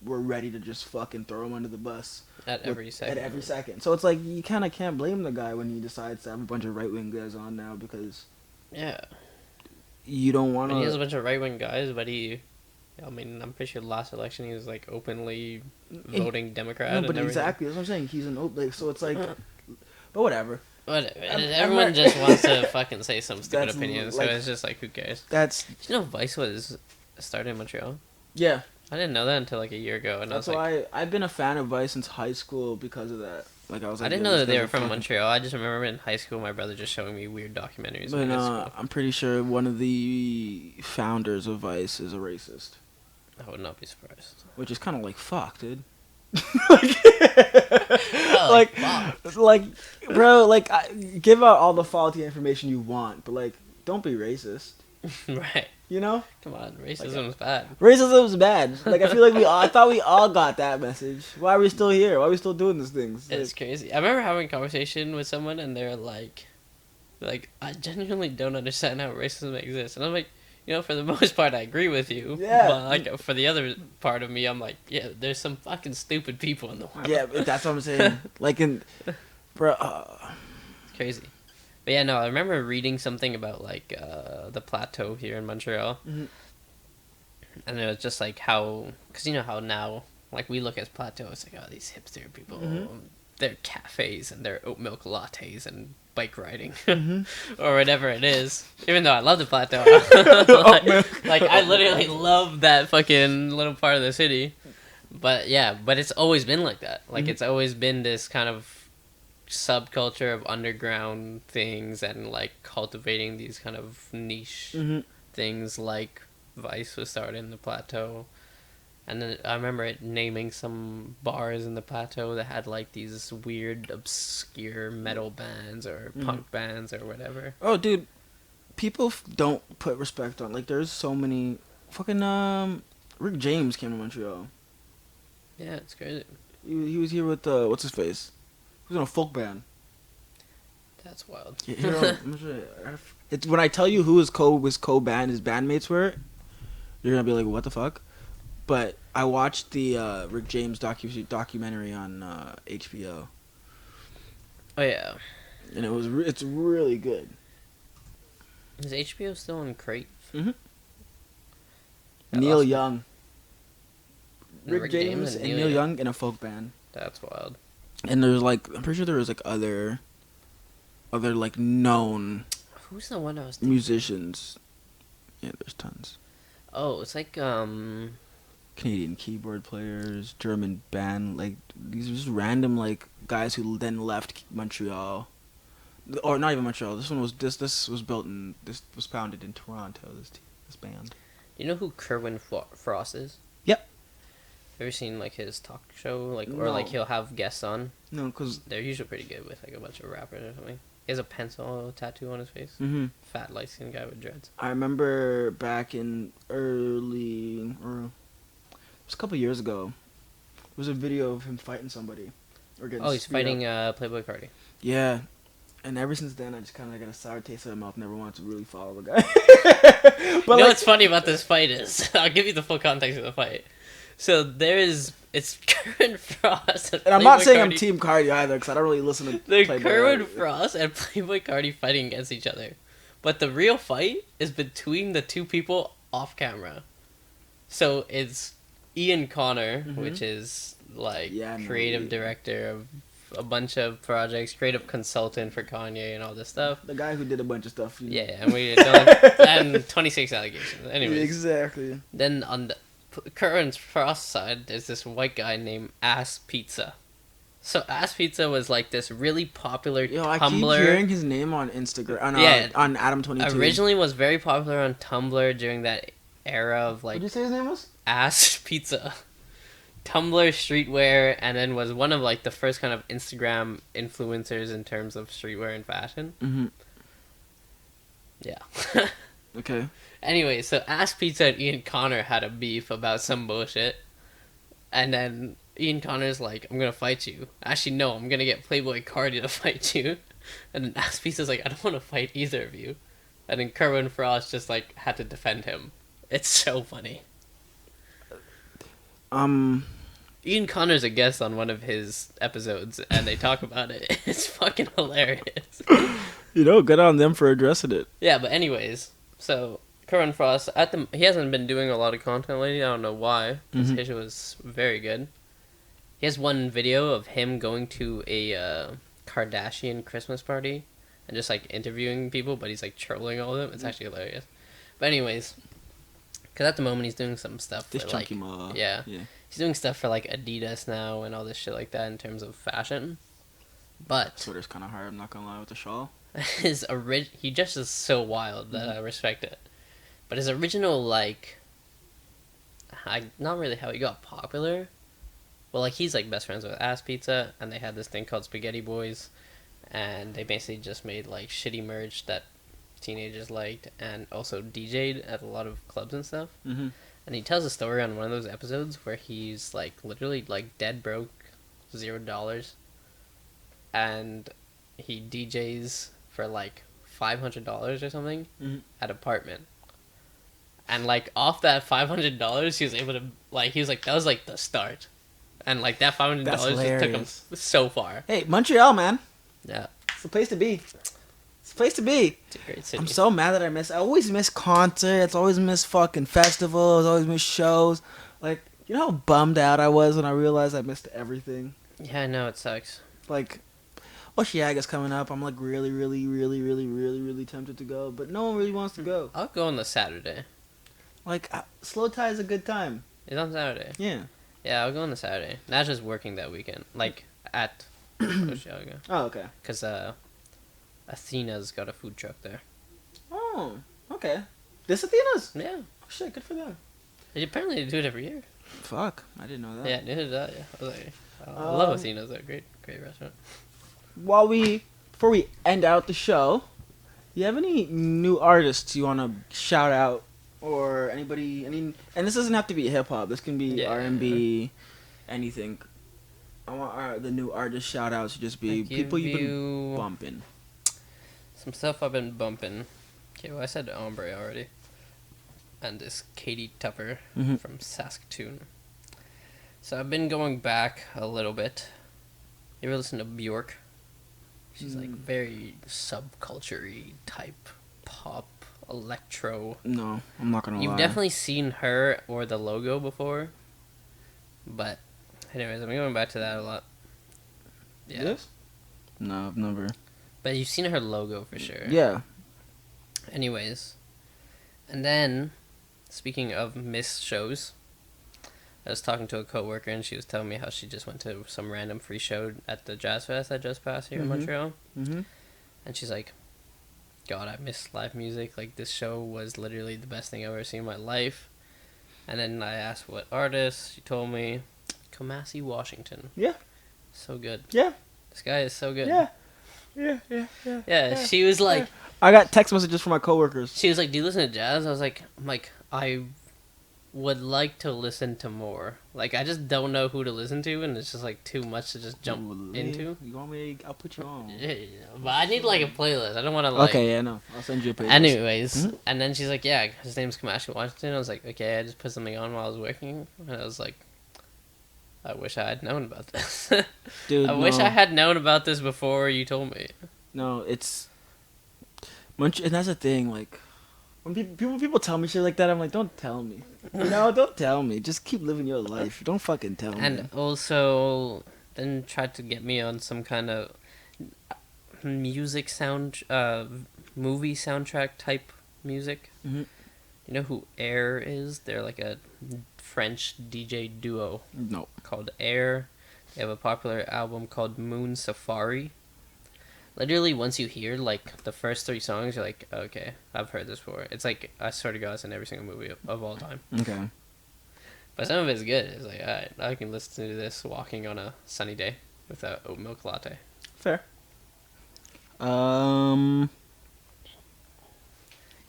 were ready to just fucking throw him under the bus At every second. So it's like you kind of can't blame the guy when he decides to have a bunch of right wing guys on now because you don't want to. He has a bunch of right wing guys, but I mean, I'm pretty sure last election he was like openly voting Democrat. No, but exactly that's what I'm saying. He's an open, so it's like, but whatever. Whatever. Everyone just wants to fucking say some stupid opinion, so it's just like, who cares? Did you know Vice was started in Montreal? Yeah. I didn't know that until like a year ago, and that's why I've been a fan of Vice since high school because of that. Like I didn't know that they were from Montreal. I just remember in high school my brother just showing me weird documentaries. But I'm pretty sure one of the founders of Vice is a racist. I would not be surprised. Which is kind of like fuck, dude. like, bro, like, give out all the faulty information you want, but like, don't be racist. Right. You know? Come on, racism is bad. Racism is bad. Like, I feel like I thought we all got that message. Why are we still here? Why are we still doing these things? It's crazy. I remember having a conversation with someone, and they're like, I genuinely don't understand how racism exists, and I'm like, you know, for the most part, I agree with you. Yeah. But like for the other part of me, I'm like, yeah, there's some fucking stupid people in the world. Yeah, that's what I'm saying. Like bro. It's crazy. But yeah, no, I remember reading something about like the plateau here in Montreal, and it was just like how, because you know how now, like we look at plateau, it's like, oh, these hipster people, their cafes and their oat milk lattes and bike riding or whatever it is. Even though I love the plateau, like I literally love that fucking little part of the city. But yeah, but it's always been like that. Like it's always been this kind of subculture of underground things and like cultivating these kind of niche things. Like Vice was started in the plateau. And then I remember it naming some bars in the plateau that had like these weird, obscure metal bands or punk bands or whatever. Oh, dude, people don't put respect on. Like, there's so many fucking Rick James came to Montreal. Yeah, it's crazy. He was here with what's his face? He was in a folk band. That's wild. Yeah, it's when I tell you who his co-band, his bandmates were, you're gonna be like, what the fuck? But I watched the Rick James documentary on HBO. Oh yeah, and it's really good. Is HBO still on Crate? Neil Young, Rick James and Neil Young in a folk band. That's wild. And there's like, I'm pretty sure there was like other like known. Who's the one I was musicians? Yeah, there's tons. Oh, it's like Canadian keyboard players, German band, like these are just random like guys who then left Montreal, or not even Montreal. This was founded in Toronto. This band. You know who Kerwin Frost is? Yep. Ever seen like his talk show, like No. or like he'll have guests on? No, because they're usually pretty good with like a bunch of rappers or something. He has a pencil tattoo on his face. Fat light skinned guy with dreads. I remember back in it was a couple years ago. There was a video of him fighting somebody. He's fighting Playboy Cardi. Yeah. And ever since then, I just kind of got a sour taste in my mouth. Never wanted to really follow the guy. But you know what's funny about this fight is, I'll give you the full context of the fight. So it's Kerwin Frost and I'm not saying I'm Team Cardi either, because I don't really listen to Playboy Kerwin Frost and Playboy Cardi fighting against each other. But the real fight is between the two people off camera. So it's Ian Connor, which is like creative director of a bunch of projects, creative consultant for Kanye and all this stuff. The guy who did a bunch of stuff. Yeah, and we and 26 allegations. Anyways, Exactly. then on the current Frost side, there's this white guy named Ass Pizza. So Ass Pizza was like this really popular Yo, Tumblr. I keep hearing his name on Instagram. On Adam22. Originally was very popular on Tumblr during that era of like. What did you say his name was? Ass Pizza. Tumblr streetwear, and then was one of like the first kind of Instagram influencers in terms of streetwear and fashion. Mm-hmm. Yeah. Okay. Anyway, so Ass Pizza and Ian Connor had a beef about some bullshit, and then Ian Connor's like, "I'm gonna fight you." Actually, no, I'm gonna get Playboy Cardi to fight you, and then Ass Pizza's like, "I don't want to fight either of you," and then Kerwin Frost just like had to defend him. It's so funny. Ian Connor's a guest on one of his episodes, and they talk about it. It's fucking hilarious. Good on them for addressing it. Yeah, but anyways, so Kerwin Frost he hasn't been doing a lot of content lately. I don't know why. His issue was very good. He has one video of him going to a Kardashian Christmas party and just like interviewing people, but he's like trolling all of them. It's actually hilarious. But anyways, because at the moment he's doing some stuff This for chunky like yeah. He's doing stuff for like Adidas now and all this shit like that in terms of fashion. But Sweater's kind of hard. I'm not gonna lie with the shawl. he just is so wild that I respect it. But his original like, not really how he got popular. Well, like he's like best friends with Ass Pizza, and they had this thing called Spaghetti Boys, and they basically just made like shitty merch that teenagers liked, and also DJ'd at a lot of clubs and stuff. Mm-hmm. And he tells a story on one of those episodes where he's like literally like dead broke, $0, and he DJs for like $500 or something at apartment. And like off that $500, he was able to like he was like that was like the start, and like that $500 just took him so far. Hey, Montreal, man. Yeah, it's the place to be. It's the place to be. It's a great city. I'm so mad that I always miss concerts. Always miss fucking festivals. Always miss shows. Like, you know how bummed out I was when I realized I missed everything. Yeah, I know it sucks. Like, Oceaga's coming up. I'm like really, really, really, really, really, really tempted to go, but no one really wants to go. I'll go on the Saturday. Like, Slow Tie is a good time. It's on Saturday. Yeah. Yeah, I'll go on the Saturday. Not just working that weekend. Like, at Oceaga. Oh, okay. Because, Athena's got a food truck there. Oh, okay. This Athena's? Yeah. Oh, shit, good for them. Apparently they do it every year. Fuck, I didn't know that. Yeah, neither did I. Yeah. I was like, I love Athena's. They're a great restaurant. Before we end out the show, do you have any new artists you want to shout out? Or anybody, and this doesn't have to be hip hop. This can be R&B, anything. I want the new artist shout outs to just be people you've been bumping. Some stuff I've been bumping. Okay, well I said Ombre already. And this Katie Tupper from Saskatoon. So I've been going back a little bit. You ever listen to Bjork? She's like very subculture-y type pop. Electro. No, I'm not gonna lie. You've definitely seen her or the logo before. But, anyways, I'm going back to that a lot. Yeah. Yes? No, I've never. But you've seen her logo for sure. Yeah. Anyways. And then, speaking of missed shows, I was talking to a coworker and she was telling me how she just went to some random free show at the Jazz Fest that just passed here in Montreal. Mm-hmm. And she's like, God, I miss live music. Like, this show was literally the best thing I've ever seen in my life. And then I asked what artist. She told me Kamasi Washington. Yeah. So good. Yeah. This guy is so good. Yeah, she was like... I got text messages from my coworkers. She was like, do you listen to jazz? I was like, I would like to listen to more. Like, I just don't know who to listen to, and it's just, like, too much to just jump into. You want me? I'll put you on. Yeah, but I need, like, a playlist. I don't want to, like... Okay, yeah, no. I'll send you a playlist. Anyways, and then she's like, yeah, his name's Kamasi Washington. I was like, okay, I just put something on while I was working, and I was like, I wish I had known about this. Dude, I wish I had known about this before you told me. No, it's... And that's the thing, like... When people tell me shit like that, I'm like, don't tell me. You know, don't tell me. Just keep living your life. Don't fucking tell me. And also, then tried to get me on some kind of music movie soundtrack type music. Mm-hmm. You know who Air is? They're like a French DJ duo No. called Air. They have a popular album called Moon Safari. Literally, once you hear like the first 3 songs, you're like, okay, I've heard this before. It's like, I swear to God, it's in every single movie of all time. Okay. But some of it's good. It's like, alright, I can listen to this walking on a sunny day with a oat milk latte. Fair. I've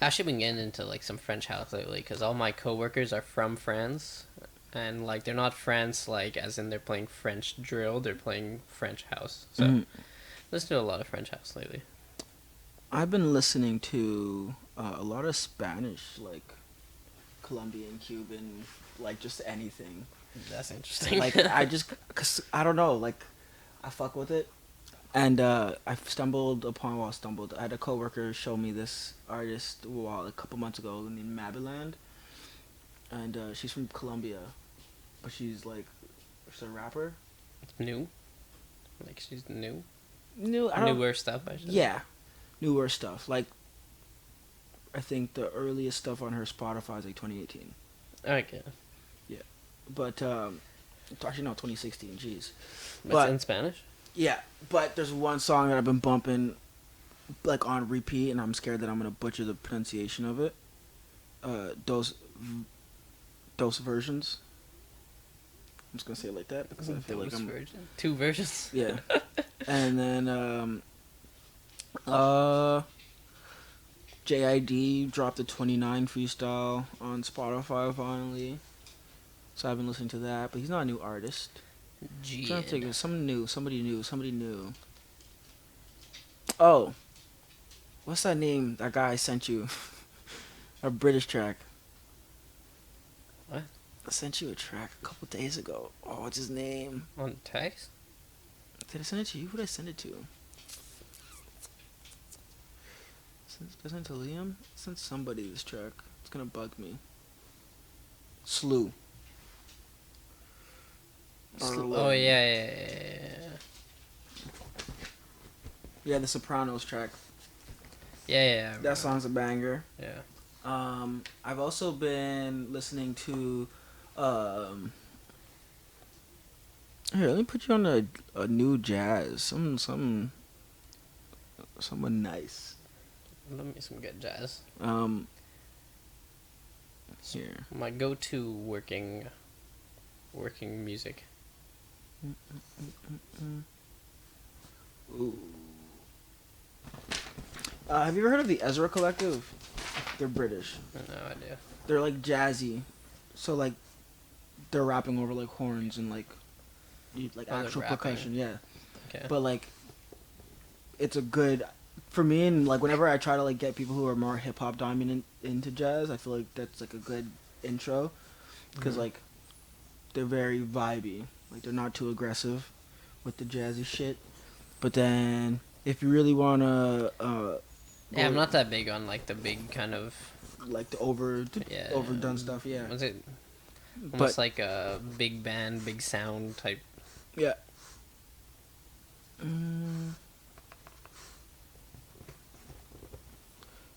actually been getting into like some French house lately because all my coworkers are from France, and like they're not France like as in they're playing French drill. They're playing French house. So listen to a lot of French house lately. I've been listening to a lot of Spanish, like Colombian, Cuban, like just anything. That's interesting. Like cause I don't know, like I fuck with it. And I stumbled upon, I had a coworker show me this artist a couple months ago named Mabyland, and she's from Colombia, but she's a rapper. New, like she's new. Newer stuff. I should. Yeah, newer stuff. Like I think the earliest stuff on her Spotify is like 2018. Okay. Yeah, but actually no, 2016. Jeez. But it's in Spanish. Yeah, but there's one song that I've been bumping like on repeat, and I'm scared that I'm gonna butcher the pronunciation of it. Those versions. I'm just gonna say it like that because I feel like I'm version? 2 versions. Yeah, and then JID dropped the 29 freestyle on Spotify finally, so I've been listening to that. But he's not a new artist. I'm trying to think of somebody new. Oh, what's that name? That guy I sent you, a British track. What? I sent you a track a couple days ago. Oh, what's his name? On text? Did I send it to you? Who did I send it to? Did I send it to Liam? I sent somebody this track. It's gonna bug me. Slew. Oh yeah. Yeah, the Sopranos track. Yeah. That song's a banger. Yeah. I've also been listening to here, let me put you on a new jazz. Someone nice. Let me some good jazz. Here. My go-to working music. Ooh. Have you ever heard of the Ezra Collective? They're British. No idea. They're like jazzy, so like they're rapping over like horns and like actual percussion. Yeah. Okay. But like, it's a good for me, and like whenever I try to like get people who are more hip hop dominant into jazz, I feel like that's like a good intro because like they're very vibey. Like they're not too aggressive with the jazzy shit. But then if you really wanna, I'm not that big on like the big kind of like the overdone stuff. Yeah. Was it almost like a big band, big sound type? Yeah.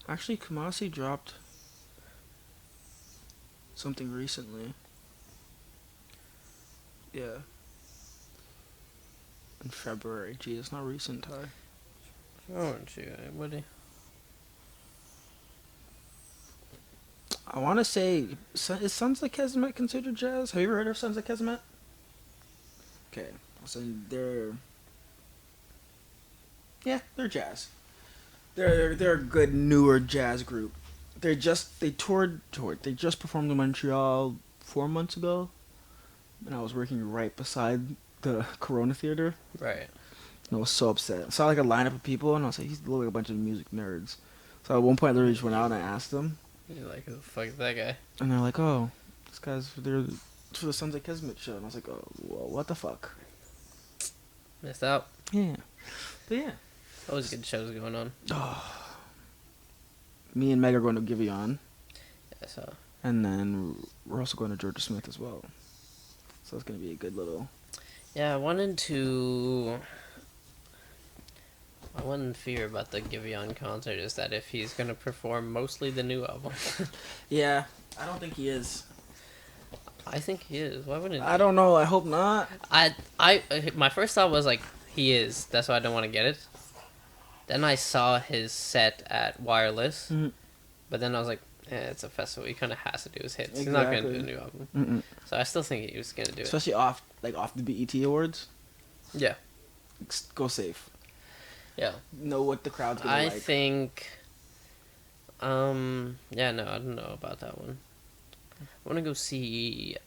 Actually, Kamasi dropped something recently. Yeah. In February. Gee, it's not recent, Ty. Oh, what? I want to say, is Sons of Kemet considered jazz? Have you ever heard of Sons of Kemet? Okay, so they're jazz. They're a good newer jazz group. They just performed in Montreal 4 months ago, and I was working right beside the Corona Theater. Right. And I was so upset. I saw like a lineup of people, and I was like, "These look like a bunch of music nerds." So at one point, I literally just went out and I asked them. You're like, who the fuck is that guy? And they're like, "Oh, this guy's for the Sons of Kemet show." And I was like, "Oh, well, what the fuck?" Missed out. Yeah, but yeah. Always good shows going on. Oh. Me and Meg are going to Giveon. Yeah, so. And then we're also going to Georgia Smith as well. So it's going to be a good little... Yeah, one fear about the Giveon concert is that if he's gonna perform mostly the new album. Yeah, I don't think he is. I think he is. Why wouldn't I he? don't know. I hope not. My first thought was like, he is. That's why I don't want to get it. Then I saw his set at Wireless, Mm-hmm. but then I was like, it's a festival. He kind of has to do his hits. He's not Exactly. gonna do a new album. Mm-mm. So I still think he was gonna do it. Especially off the BET Awards. Yeah. Go safe. Yeah. Know what the crowd's gonna I like. think. Yeah, no, I don't know about that one. I want to go see.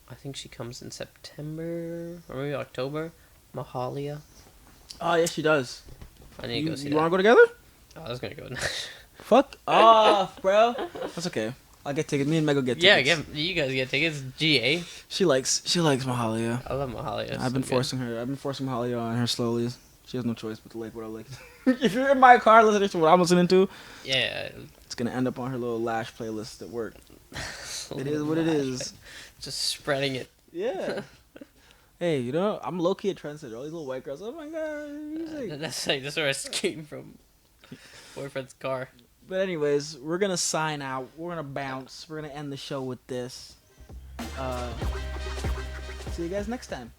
I think she comes in September or maybe October. Mahalia. Oh yes, she does. I need to go see You that. want to go together? Oh, I was gonna go. Fuck off, bro. That's okay. I'll get tickets. Me and Meg will get Yeah, tickets. you guys get tickets. GA. She likes Mahalia. I love Mahalia. I've been forcing Mahalia on her slowly. She has no choice but to like what I like. If you're in my car listening to what I'm listening to, Yeah. it's gonna end up on her little Lash playlist at work. It is what it is. Just spreading it. Yeah. Hey, you know, I'm low key a trendsetter. All these little white girls. Oh my god, music. That's where I came from. Boyfriend's car. But anyways, we're gonna sign out. We're gonna bounce. We're gonna end the show with this. See you guys next time.